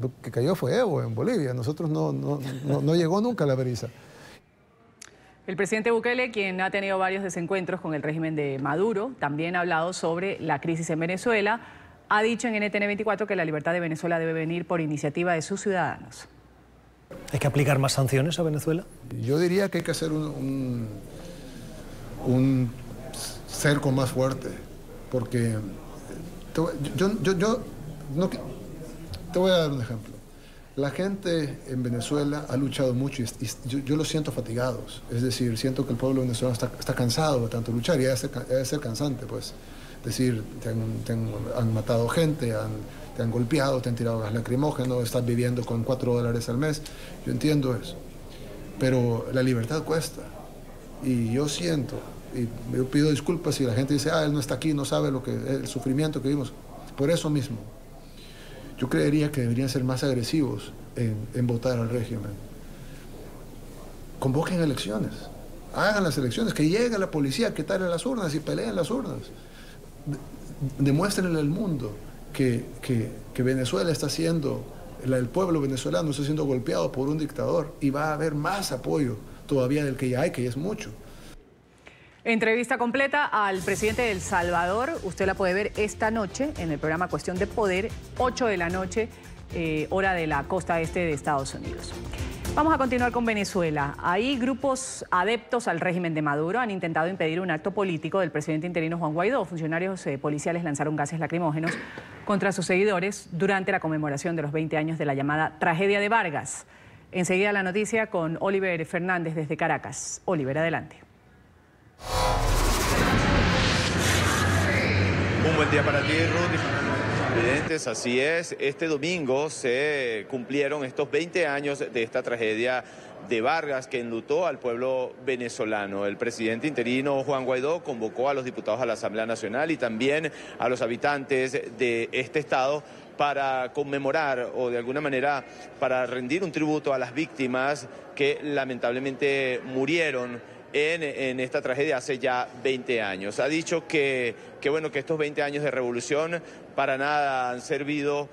lo que cayó fue Evo en Bolivia. Nosotros no llegó nunca la brisa. El presidente Bukele, quien ha tenido varios desencuentros con el régimen de Maduro, también ha hablado sobre la crisis en Venezuela. Ha dicho en NTN 24 que la libertad de Venezuela debe venir por iniciativa de sus ciudadanos. ¿Hay que aplicar más sanciones a Venezuela? Yo diría que hay que hacer un cerco más fuerte, porque te voy a dar un ejemplo. La gente en Venezuela ha luchado mucho y yo los siento fatigados. Es decir, siento que el pueblo venezolano está cansado de tanto luchar y debe ser cansante, pues. Es decir, han matado gente, te han golpeado, te han tirado gas lacrimógeno, estás viviendo con $4 al mes. Yo entiendo eso. pero la libertad cuesta. Y yo siento, y yo pido disculpas si la gente dice, él no está aquí, no sabe el sufrimiento que vimos. Por eso mismo, yo creería que deberían ser más agresivos en votar al régimen. Convoquen elecciones, hagan las elecciones, que llegue la policía, que talen las urnas y peleen las urnas. Demuéstrenle al mundo que Venezuela está siendo, el pueblo venezolano está siendo golpeado por un dictador, y va a haber más apoyo todavía del que ya hay, que ya es mucho. Entrevista completa al presidente de El Salvador. Usted la puede ver esta noche en el programa Cuestión de Poder, 8 de la noche, hora de la costa este de Estados Unidos. Vamos a continuar con Venezuela. Ahí grupos adeptos al régimen de Maduro han intentado impedir un acto político del presidente interino Juan Guaidó. Funcionarios policiales lanzaron gases lacrimógenos contra sus seguidores durante la conmemoración de los 20 años de la llamada tragedia de Vargas. Enseguida la noticia con Oliver Fernández desde Caracas. Oliver, adelante. Un buen día para ti, Ruth. Presidentes, así es. Este domingo se cumplieron estos 20 años de esta tragedia de Vargas que enlutó al pueblo venezolano. El presidente interino Juan Guaidó convocó a los diputados a la Asamblea Nacional y también a los habitantes de este estado para conmemorar o de alguna manera para rendir un tributo a las víctimas que lamentablemente murieron en esta tragedia hace ya 20 años. Ha dicho que estos 20 años de revolución para nada han servido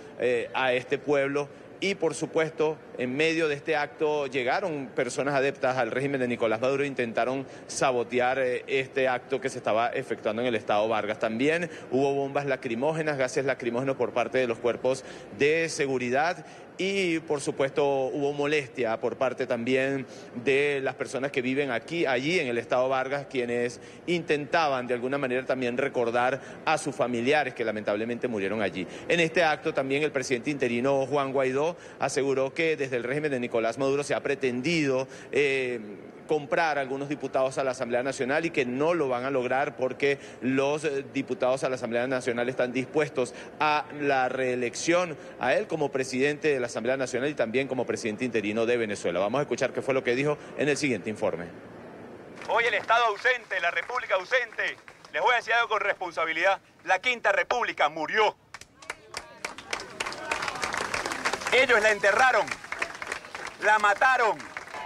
a este pueblo y, por supuesto, en medio de este acto llegaron personas adeptas al régimen de Nicolás Maduro e intentaron sabotear este acto que se estaba efectuando en el estado Vargas. También hubo bombas lacrimógenas, gases lacrimógenos por parte de los cuerpos de seguridad. Y, por supuesto, hubo molestia por parte también de las personas que viven allí en el estado Vargas, quienes intentaban de alguna manera también recordar a sus familiares que lamentablemente murieron allí. En este acto también el presidente interino Juan Guaidó aseguró que desde el régimen de Nicolás Maduro se ha pretendido comprar a algunos diputados a la Asamblea Nacional y que no lo van a lograr porque los diputados a la Asamblea Nacional están dispuestos a la reelección a él como presidente de la Asamblea Nacional y también como presidente interino de Venezuela. Vamos a escuchar qué fue lo que dijo en el siguiente informe. Hoy el Estado ausente, la República ausente. Les voy a decir algo con responsabilidad. La Quinta República murió. Ellos la enterraron, la mataron.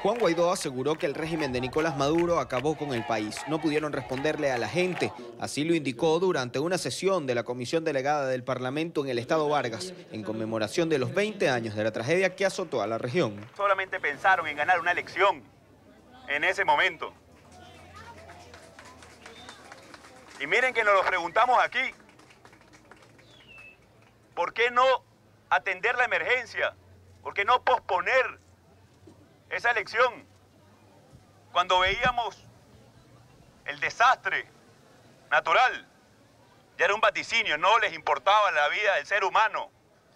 Juan Guaidó aseguró que el régimen de Nicolás Maduro acabó con el país. No pudieron responderle a la gente. Así lo indicó durante una sesión de la Comisión Delegada del Parlamento en el estado Vargas, en conmemoración de los 20 años de la tragedia que azotó a la región. Solamente pensaron en ganar una elección en ese momento. Y miren que nos lo preguntamos aquí. ¿Por qué no atender la emergencia? ¿Por qué no posponer esa elección? Cuando veíamos el desastre natural, ya era un vaticinio, no les importaba la vida del ser humano,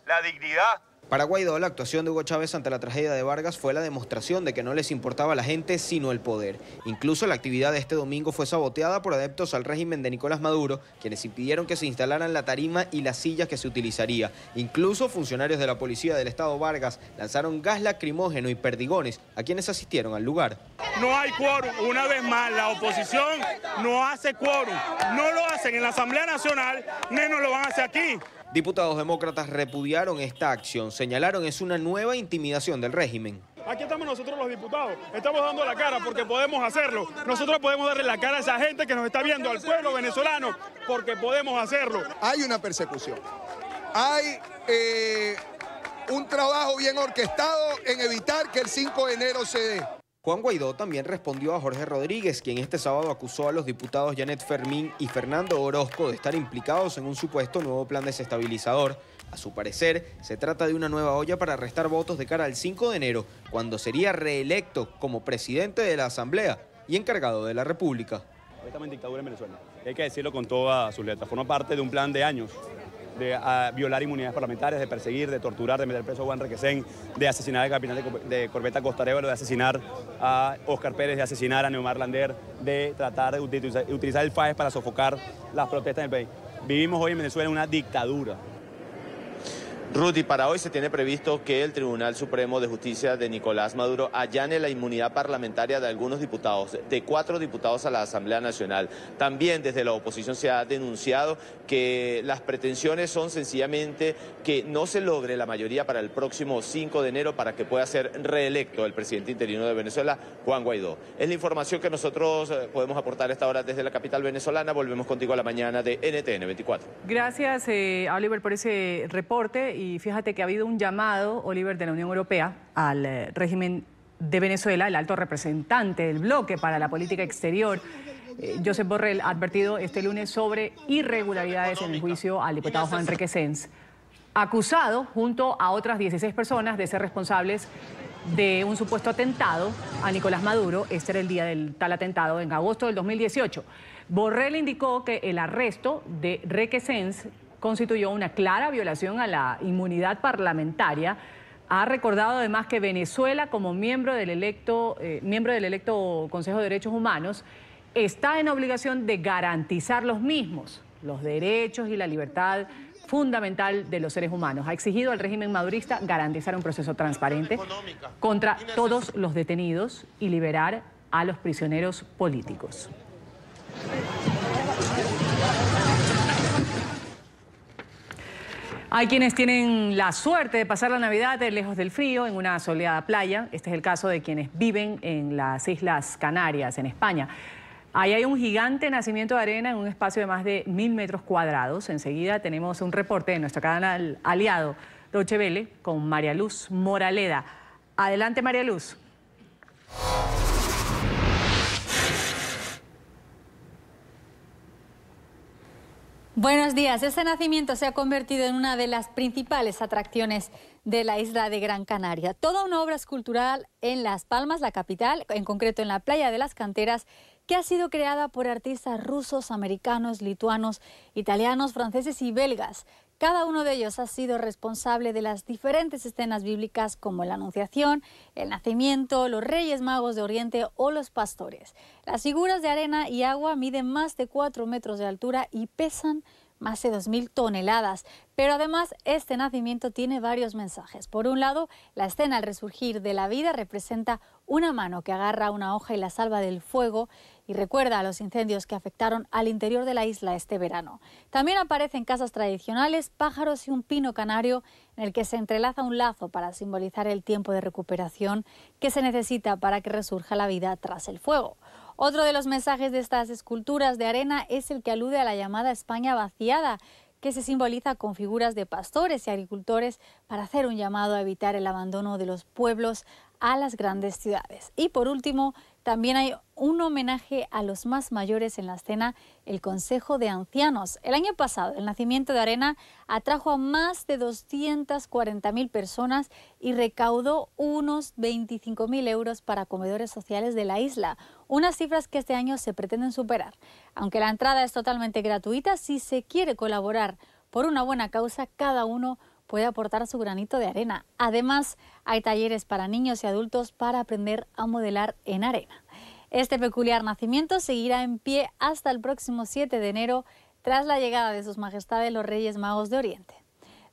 la dignidad. Para Guaidó, la actuación de Hugo Chávez ante la tragedia de Vargas fue la demostración de que no les importaba a la gente, sino el poder. Incluso la actividad de este domingo fue saboteada por adeptos al régimen de Nicolás Maduro, quienes impidieron que se instalaran la tarima y las sillas que se utilizaría. Incluso funcionarios de la policía del estado Vargas lanzaron gas lacrimógeno y perdigones a quienes asistieron al lugar. No hay quórum. Una vez más, la oposición no hace quórum. No lo hacen en la Asamblea Nacional, menos lo van a hacer aquí. Diputados demócratas repudiaron esta acción, señalaron es una nueva intimidación del régimen. Aquí estamos nosotros los diputados, estamos dando la cara porque podemos hacerlo. Nosotros podemos darle la cara a esa gente que nos está viendo, al pueblo venezolano, porque podemos hacerlo. Hay una persecución, hay un trabajo bien orquestado en evitar que el 5 de enero se dé. Juan Guaidó también respondió a Jorge Rodríguez, quien este sábado acusó a los diputados Janet Fermín y Fernando Orozco de estar implicados en un supuesto nuevo plan desestabilizador. A su parecer, se trata de una nueva olla para restar votos de cara al 5 de enero, cuando sería reelecto como presidente de la Asamblea y encargado de la República. Hoy estamos en dictadura en Venezuela, hay que decirlo con todas sus letras. Forma parte de un plan de años de violar inmunidades parlamentarias, de perseguir, de torturar, de meter preso a Juan Requesén, de asesinar al capitán de corbeta Costa Arevalo, de asesinar a Óscar Pérez, de asesinar a Neomar Lander, de tratar de utilizar el FAES para sofocar las protestas en el país. Vivimos hoy en Venezuela una dictadura. Rudy, para hoy se tiene previsto que el Tribunal Supremo de Justicia de Nicolás Maduro allane la inmunidad parlamentaria de algunos diputados, de 4 diputados a la Asamblea Nacional. También desde la oposición se ha denunciado que las pretensiones son sencillamente que no se logre la mayoría para el próximo 5 de enero para que pueda ser reelecto el presidente interino de Venezuela, Juan Guaidó. Es la información que nosotros podemos aportar a esta hora desde la capital venezolana. Volvemos contigo a la mañana de NTN 24. Gracias, Oliver, por ese reporte. Y fíjate que ha habido un llamado, Oliver, de la Unión Europea al régimen de Venezuela. El alto representante del bloque para la política exterior, Josep Borrell, ha advertido este lunes sobre irregularidades en el juicio al diputado Juan Requesens, acusado junto a otras 16 personas de ser responsables de un supuesto atentado a Nicolás Maduro. Este era el día del tal atentado, en agosto del 2018. Borrell indicó que el arresto de Requesens constituyó una clara violación a la inmunidad parlamentaria. Ha recordado además que Venezuela, como miembro del electo Consejo de Derechos Humanos, está en obligación de garantizar los mismos, los derechos y la libertad fundamental de los seres humanos. Ha exigido al régimen madurista garantizar un proceso transparente contra todos los detenidos y liberar a los prisioneros políticos. Hay quienes tienen la suerte de pasar la Navidad lejos del frío, en una soleada playa. Este es el caso de quienes viven en las Islas Canarias, en España. Ahí hay un gigante nacimiento de arena en un espacio de más de 1000 metros cuadrados. Enseguida tenemos un reporte de nuestro canal aliado, Deutsche Welle, con María Luz Moraleda. Adelante, María Luz. Buenos días. Este nacimiento se ha convertido en una de las principales atracciones de la isla de Gran Canaria. Toda una obra escultural en Las Palmas, la capital, en concreto en la playa de las Canteras, que ha sido creada por artistas rusos, americanos, lituanos, italianos, franceses y belgas. Cada uno de ellos ha sido responsable de las diferentes escenas bíblicas como la Anunciación, el Nacimiento, los Reyes Magos de Oriente o los pastores. Las figuras de arena y agua miden más de 4 metros de altura y pesan más de 2000 toneladas. Pero además este nacimiento tiene varios mensajes. Por un lado, la escena al resurgir de la vida representa una mano que agarra una hoja y la salva del fuego y recuerda a los incendios que afectaron al interior de la isla este verano. También aparecen casas tradicionales, pájaros y un pino canario en el que se entrelaza un lazo para simbolizar el tiempo de recuperación que se necesita para que resurja la vida tras el fuego. Otro de los mensajes de estas esculturas de arena es el que alude a la llamada España vaciada, que se simboliza con figuras de pastores y agricultores para hacer un llamado a evitar el abandono de los pueblos a las grandes ciudades. Y por último, también hay un homenaje a los más mayores en la escena, el Consejo de Ancianos. El año pasado, el nacimiento de arena atrajo a más de 240.000 personas y recaudó unos 25.000 euros para comedores sociales de la isla, unas cifras que este año se pretenden superar. Aunque la entrada es totalmente gratuita, si se quiere colaborar por una buena causa, cada uno puede aportar su granito de arena. Además, hay talleres para niños y adultos para aprender a modelar en arena. Este peculiar nacimiento seguirá en pie hasta el próximo 7 de enero, tras la llegada de sus majestades los Reyes Magos de Oriente.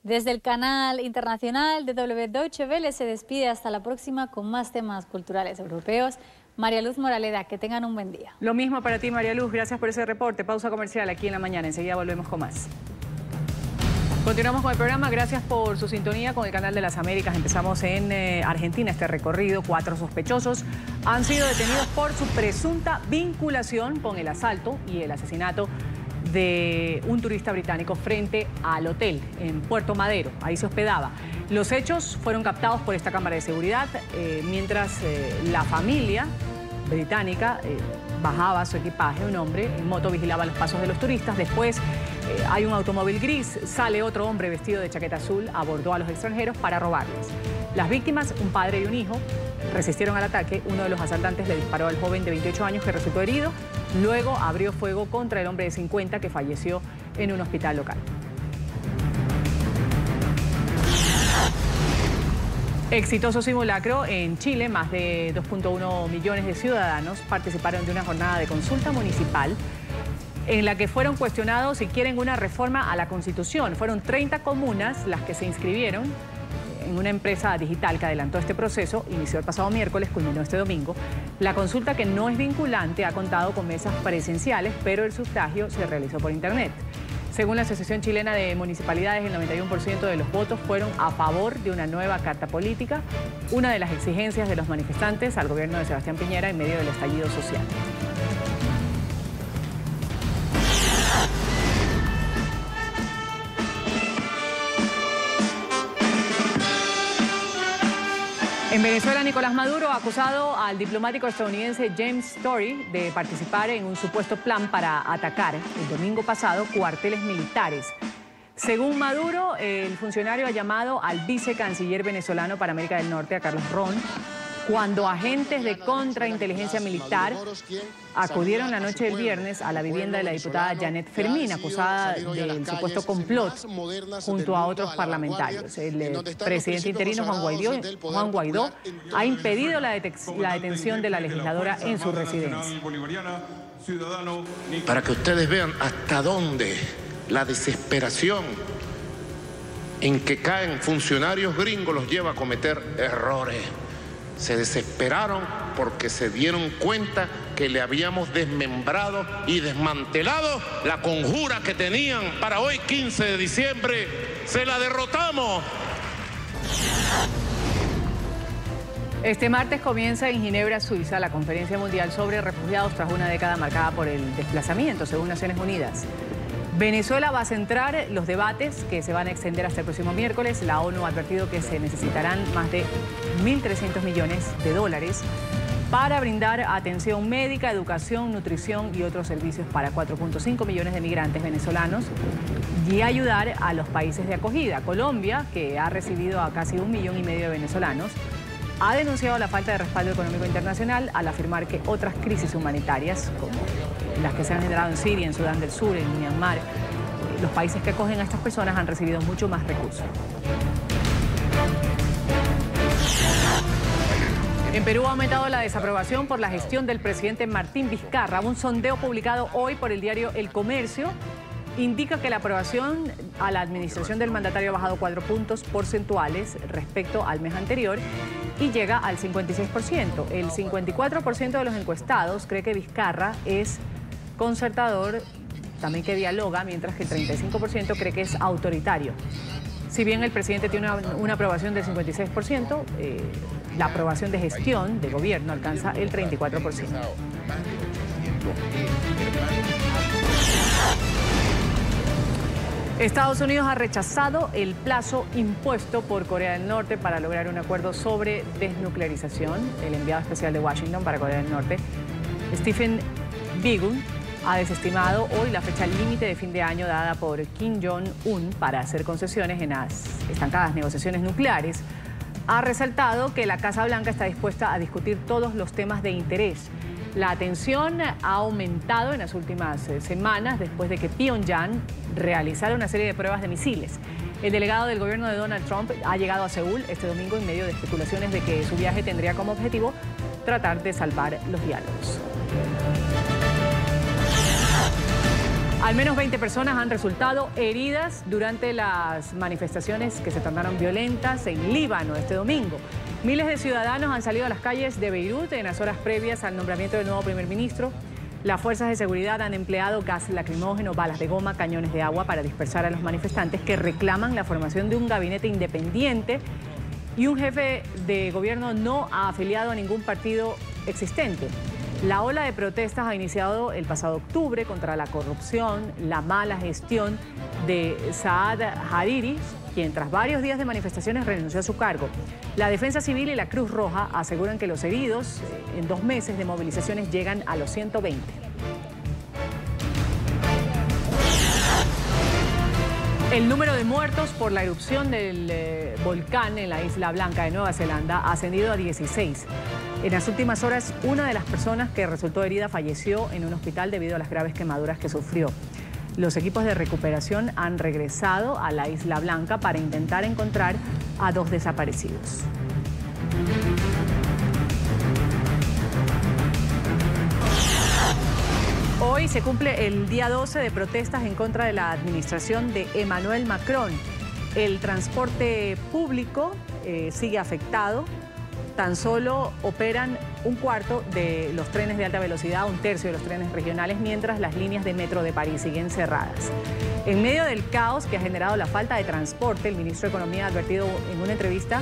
Desde el canal internacional de Deutsche Welle se despide hasta la próxima con más temas culturales europeos. María Luz Moraleda, que tengan un buen día. Lo mismo para ti, María Luz. Gracias por ese reporte. Pausa comercial aquí en la mañana. Enseguida volvemos con más. Continuamos con el programa. Gracias por su sintonía con el Canal de las Américas. Empezamos en Argentina este recorrido. 4 sospechosos han sido detenidos por su presunta vinculación con el asalto y el asesinato de un turista británico frente al hotel en Puerto Madero. Ahí se hospedaba. Los hechos fueron captados por esta cámara de seguridad mientras la familia británica bajaba su equipaje. Un hombre en moto vigilaba los pasos de los turistas. Después hay un automóvil gris, sale otro hombre vestido de chaqueta azul, abordó a los extranjeros para robarles. Las víctimas, un padre y un hijo, resistieron al ataque. Uno de los asaltantes le disparó al joven de 28 años que resultó herido. Luego abrió fuego contra el hombre de 50 que falleció en un hospital local. Exitoso simulacro en Chile. Más de 2.1 millones de ciudadanos participaron de una jornada de consulta municipal en la que fueron cuestionados si quieren una reforma a la Constitución. Fueron 30 comunas las que se inscribieron en una empresa digital que adelantó este proceso. Inició el pasado miércoles, culminó este domingo. La consulta, que no es vinculante, ha contado con mesas presenciales, pero el sufragio se realizó por internet. Según la Asociación Chilena de Municipalidades, el 91% de los votos fueron a favor de una nueva carta política, una de las exigencias de los manifestantes al gobierno de Sebastián Piñera en medio del estallido social. En Venezuela, Nicolás Maduro ha acusado al diplomático estadounidense James Story de participar en un supuesto plan para atacar el domingo pasado cuarteles militares. Según Maduro, el funcionario ha llamado al vicecanciller venezolano para América del Norte, a Carlos Ron, cuando agentes de contrainteligencia militar acudieron la noche del viernes a la vivienda de la diputada Janet Fermín, acusada del supuesto complot junto a otros parlamentarios. El presidente interino Juan Guaidó ha impedido la detención de la legisladora en su residencia. Para que ustedes vean hasta dónde la desesperación en que caen funcionarios gringos los lleva a cometer errores. Se desesperaron porque se dieron cuenta que le habíamos desmembrado y desmantelado la conjura que tenían para hoy, 15 de diciembre. ¡Se la derrotamos! Este martes comienza en Ginebra, Suiza, la Conferencia Mundial sobre Refugiados tras una década marcada por el desplazamiento, según Naciones Unidas. Venezuela va a centrar los debates que se van a extender hasta el próximo miércoles. La ONU ha advertido que se necesitarán más de 1.300 millones de dólares para brindar atención médica, educación, nutrición y otros servicios para 4.5 millones de migrantes venezolanos y ayudar a los países de acogida. Colombia, que ha recibido a casi 1,5 millones de venezolanos, ha denunciado la falta de respaldo económico internacional al afirmar que otras crisis humanitarias, como las que se han generado en Siria, en Sudán del Sur, en Myanmar, los países que acogen a estas personas han recibido mucho más recursos. En Perú ha aumentado la desaprobación por la gestión del presidente Martín Vizcarra. Un sondeo publicado hoy por el diario El Comercio indica que la aprobación a la administración del mandatario ha bajado 4 puntos porcentuales respecto al mes anterior y llega al 56%. El 54% de los encuestados cree que Vizcarra es concertador, también que dialoga, mientras que el 35% cree que es autoritario. Si bien el presidente tiene una aprobación del 56%, la aprobación de gestión de gobierno alcanza el 34%. Estados Unidos ha rechazado el plazo impuesto por Corea del Norte para lograr un acuerdo sobre desnuclearización. El enviado especial de Washington para Corea del Norte, Stephen Biegun, ha desestimado hoy la fecha límite de fin de año dada por Kim Jong-un para hacer concesiones en las estancadas negociaciones nucleares. Ha resaltado que la Casa Blanca está dispuesta a discutir todos los temas de interés. La tensión ha aumentado en las últimas semanas después de que Pyongyang realizara una serie de pruebas de misiles. El delegado del gobierno de Donald Trump ha llegado a Seúl este domingo en medio de especulaciones de que su viaje tendría como objetivo tratar de salvar los diálogos. Al menos 20 personas han resultado heridas durante las manifestaciones que se tornaron violentas en Líbano este domingo. Miles de ciudadanos han salido a las calles de Beirut en las horas previas al nombramiento del nuevo primer ministro. Las fuerzas de seguridad han empleado gas lacrimógeno, balas de goma, cañones de agua para dispersar a los manifestantes que reclaman la formación de un gabinete independiente y un jefe de gobierno no afiliado a ningún partido existente. La ola de protestas ha iniciado el pasado octubre contra la corrupción, la mala gestión de Saad Hariri, quien tras varios días de manifestaciones renunció a su cargo. La Defensa Civil y la Cruz Roja aseguran que los heridos en 2 meses de movilizaciones llegan a los 120. El número de muertos por la erupción del volcán en la Isla Blanca de Nueva Zelanda ha ascendido a 16. En las últimas horas, una de las personas que resultó herida falleció en un hospital debido a las graves quemaduras que sufrió. Los equipos de recuperación han regresado a la Isla Blanca para intentar encontrar a 2 desaparecidos. Hoy se cumple el día 12 de protestas en contra de la administración de Emmanuel Macron. El transporte público sigue afectado. Tan solo operan un cuarto de los trenes de alta velocidad, un tercio de los trenes regionales, mientras las líneas de metro de París siguen cerradas. En medio del caos que ha generado la falta de transporte, el ministro de Economía ha advertido en una entrevista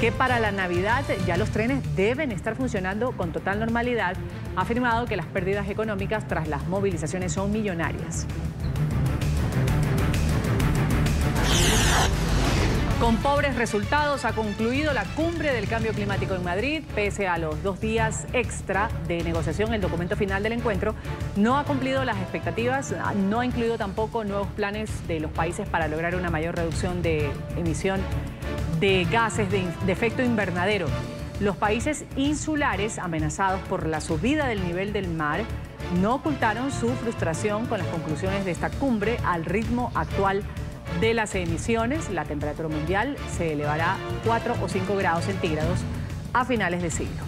que para la Navidad ya los trenes deben estar funcionando con total normalidad. Ha afirmado que las pérdidas económicas tras las movilizaciones son millonarias. Con pobres resultados ha concluido la cumbre del cambio climático en Madrid. Pese a los 2 días extra de negociación, el documento final del encuentro no ha cumplido las expectativas, no ha incluido tampoco nuevos planes de los países para lograr una mayor reducción de emisión de gases de efecto invernadero. Los países insulares, amenazados por la subida del nivel del mar, no ocultaron su frustración con las conclusiones de esta cumbre. Al ritmo actual de las emisiones, la temperatura mundial se elevará 4 o 5 grados centígrados a finales de siglo.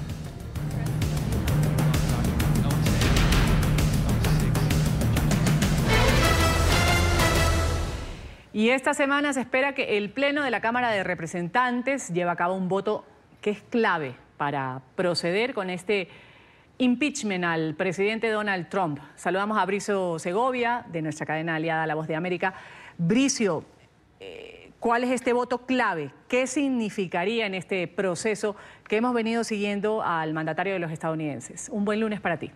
Y esta semana se espera que el Pleno de la Cámara de Representantes lleve a cabo un voto que es clave para proceder con este impeachment al presidente Donald Trump. Saludamos a Bricio Segovia, de nuestra cadena aliada La Voz de América. Bricio, ¿cuál es este voto clave? ¿Qué significaría en este proceso que hemos venido siguiendo al mandatario de los estadounidenses? Un buen lunes para ti.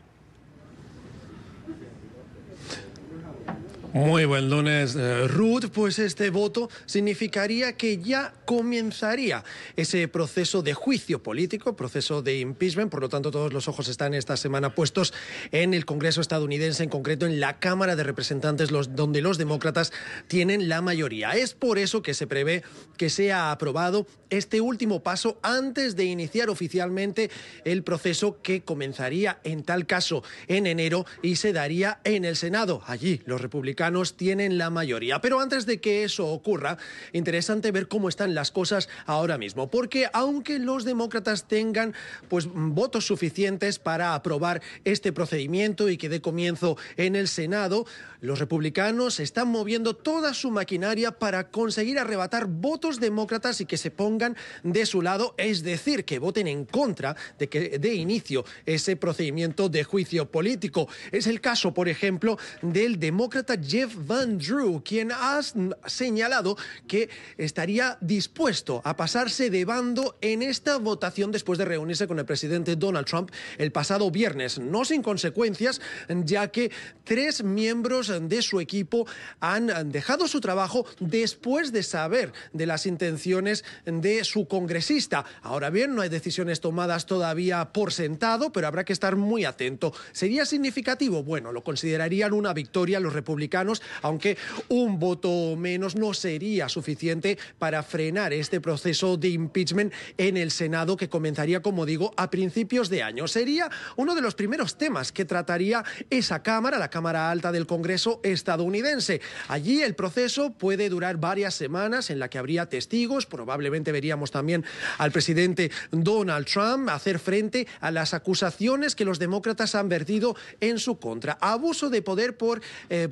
Muy buen lunes, Ruth. Pues este voto significaría que ya comenzaría ese proceso de juicio político, proceso de impeachment. Por lo tanto, todos los ojos están esta semana puestos en el Congreso estadounidense, en concreto en la Cámara de Representantes, donde los demócratas tienen la mayoría. Es por eso que se prevé que sea aprobado este último paso antes de iniciar oficialmente el proceso que comenzaría en tal caso en enero y se daría en el Senado. Allí los republicanos tienen la mayoría. Pero antes de que eso ocurra, interesante ver cómo están las cosas ahora mismo, porque aunque los demócratas tengan pues votos suficientes para aprobar este procedimiento y que dé comienzo en el Senado, los republicanos están moviendo toda su maquinaria para conseguir arrebatar votos demócratas y que se pongan de su lado, es decir, que voten en contra de que dé inicio ese procedimiento de juicio político. Es el caso, por ejemplo, del demócrata Jeff Van Drew, quien ha señalado que estaría dispuesto a pasarse de bando en esta votación después de reunirse con el presidente Donald Trump el pasado viernes, no sin consecuencias, ya que 3 miembros de su equipo han dejado su trabajo después de saber de las intenciones de su congresista. Ahora bien, no hay decisiones tomadas todavía por sentado, pero habrá que estar muy atento. ¿Sería significativo? Bueno, lo considerarían una victoria los republicanos, aunque un voto menos no sería suficiente para frenar este proceso de impeachment en el Senado, que comenzaría, como digo, a principios de año. Sería uno de los primeros temas que trataría esa Cámara, la Cámara Alta del Congreso estadounidense. Allí el proceso puede durar varias semanas, en la que habría testigos. Probablemente veríamos también al presidente Donald Trump hacer frente a las acusaciones que los demócratas han vertido en su contra. Abuso de poder por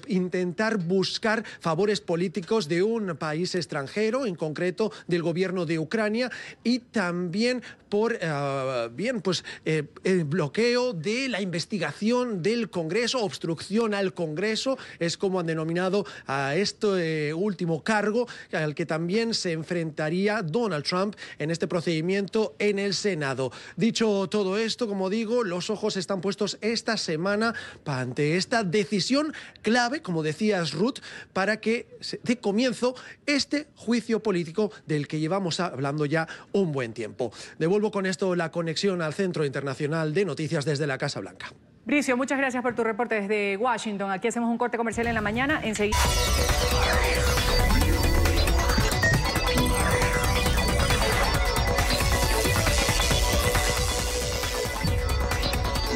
intentar buscar favores políticos de un país extranjero, en concreto del gobierno de Ucrania, y también por el bloqueo de la investigación del Congreso, obstrucción al Congreso, es como han denominado a este último cargo al que también se enfrentaría Donald Trump en este procedimiento en el Senado. Dicho todo esto, como digo, los ojos están puestos esta semana ante esta decisión clave, como decías, Ruth, para que dé comienzo este juicio político del que llevamos hablando ya un buen tiempo. Devuelvo con esto la conexión al Centro Internacional de Noticias desde la Casa Blanca. Bricio, muchas gracias por tu reporte desde Washington. Aquí hacemos un corte comercial en la mañana. Enseguida.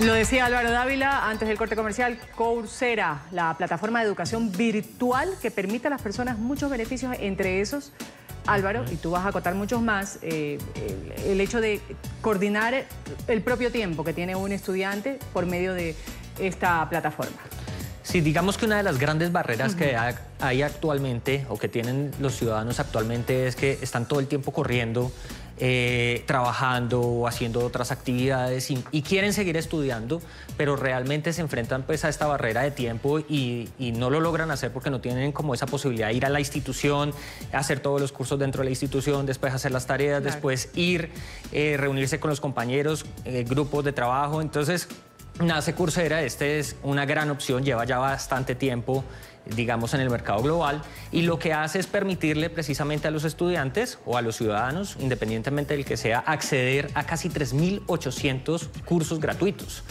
Lo decía Álvaro Dávila antes del corte comercial. Coursera, la plataforma de educación virtual que permite a las personas muchos beneficios, entre esos, Álvaro, y tú vas a acotar muchos más, el hecho de coordinar el propio tiempo que tiene un estudiante por medio de esta plataforma. Sí, digamos que una de las grandes barreras que hay actualmente o que tienen los ciudadanos actualmente es que están todo el tiempo corriendo, trabajando, haciendo otras actividades y quieren seguir estudiando, pero realmente se enfrentan pues a esta barrera de tiempo y no lo logran hacer porque no tienen como esa posibilidad de ir a la institución, hacer todos los cursos dentro de la institución, después hacer las tareas, después ir, reunirse con los compañeros, grupos de trabajo. Entonces nace Coursera, es una gran opción, lleva ya bastante tiempo, digamos, en el mercado global, y lo que hace es permitirle precisamente a los estudiantes o a los ciudadanos, independientemente del que sea, acceder a casi 3.800 cursos gratuitos.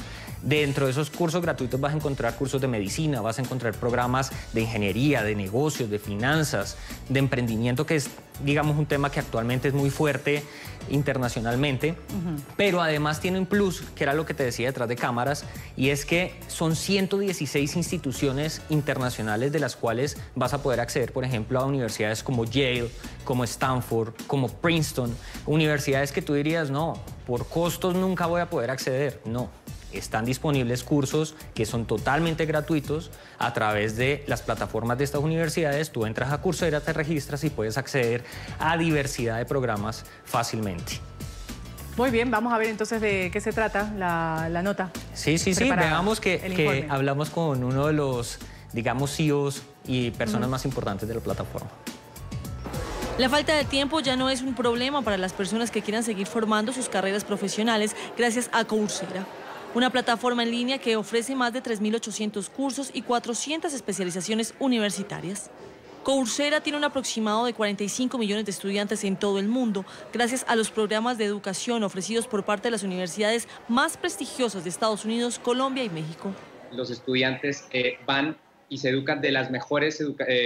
Dentro de esos cursos gratuitos vas a encontrar cursos de medicina, vas a encontrar programas de ingeniería, de negocios, de finanzas, de emprendimiento, que es, digamos, un tema que actualmente es muy fuerte internacionalmente, pero además tiene un plus, que era lo que te decía detrás de cámaras, y es que son 116 instituciones internacionales de las cuales vas a poder acceder, por ejemplo, a universidades como Yale, como Stanford, como Princeton, universidades que tú dirías, no, por costos nunca voy a poder acceder. No, están disponibles cursos que son totalmente gratuitos a través de las plataformas de estas universidades. Tú entras a Coursera, te registras y puedes acceder a diversidad de programas fácilmente. Muy bien, vamos a ver entonces de qué se trata la nota. Sí, veamos que hablamos con uno de los, digamos, CEOs y personas más importantes de la plataforma. La falta de tiempo ya no es un problema para las personas que quieran seguir formando sus carreras profesionales gracias a Coursera, una plataforma en línea que ofrece más de 3.800 cursos y 400 especializaciones universitarias. Coursera tiene un aproximado de 45 millones de estudiantes en todo el mundo, gracias a los programas de educación ofrecidos por parte de las universidades más prestigiosas de Estados Unidos, Colombia y México. Los estudiantes van y se educan de las mejores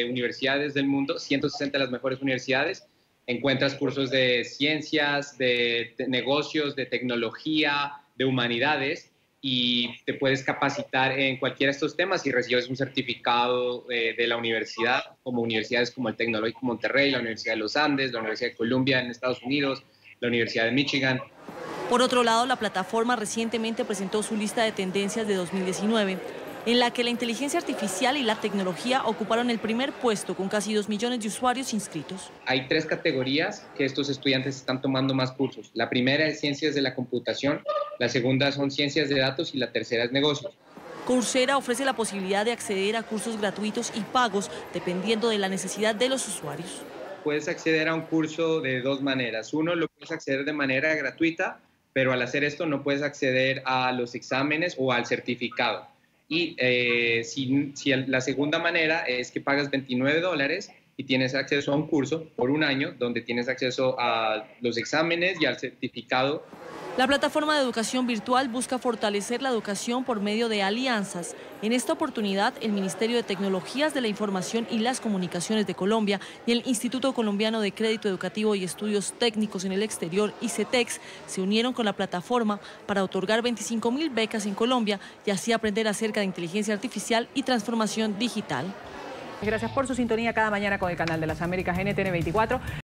universidades del mundo, 160 de las mejores universidades. Encuentras cursos de ciencias, de negocios, de tecnología, de humanidades, y te puedes capacitar en cualquiera de estos temas y recibes un certificado de la universidad, como universidades como el Tecnológico Monterrey, la Universidad de los Andes, la Universidad de Columbia en Estados Unidos, la Universidad de Michigan. Por otro lado, la plataforma recientemente presentó su lista de tendencias de 2019, en la que la inteligencia artificial y la tecnología ocuparon el primer puesto con casi 2 millones de usuarios inscritos. Hay 3 categorías que estos estudiantes están tomando más cursos. La primera es ciencias de la computación, la segunda son ciencias de datos y la tercera es negocios. Coursera ofrece la posibilidad de acceder a cursos gratuitos y pagos dependiendo de la necesidad de los usuarios. Puedes acceder a un curso de 2 maneras. Uno, lo puedes acceder de manera gratuita, pero al hacer esto no puedes acceder a los exámenes o al certificado. Y la segunda manera es que pagas $29 y tienes acceso a un curso por un año donde tienes acceso a los exámenes y al certificado. La plataforma de educación virtual busca fortalecer la educación por medio de alianzas. En esta oportunidad, el Ministerio de Tecnologías de la Información y las Comunicaciones de Colombia y el Instituto Colombiano de Crédito Educativo y Estudios Técnicos en el Exterior, ICETEX, se unieron con la plataforma para otorgar 25.000 becas en Colombia y así aprender acerca de inteligencia artificial y transformación digital. Gracias por su sintonía cada mañana con el canal de las Américas NTN 24.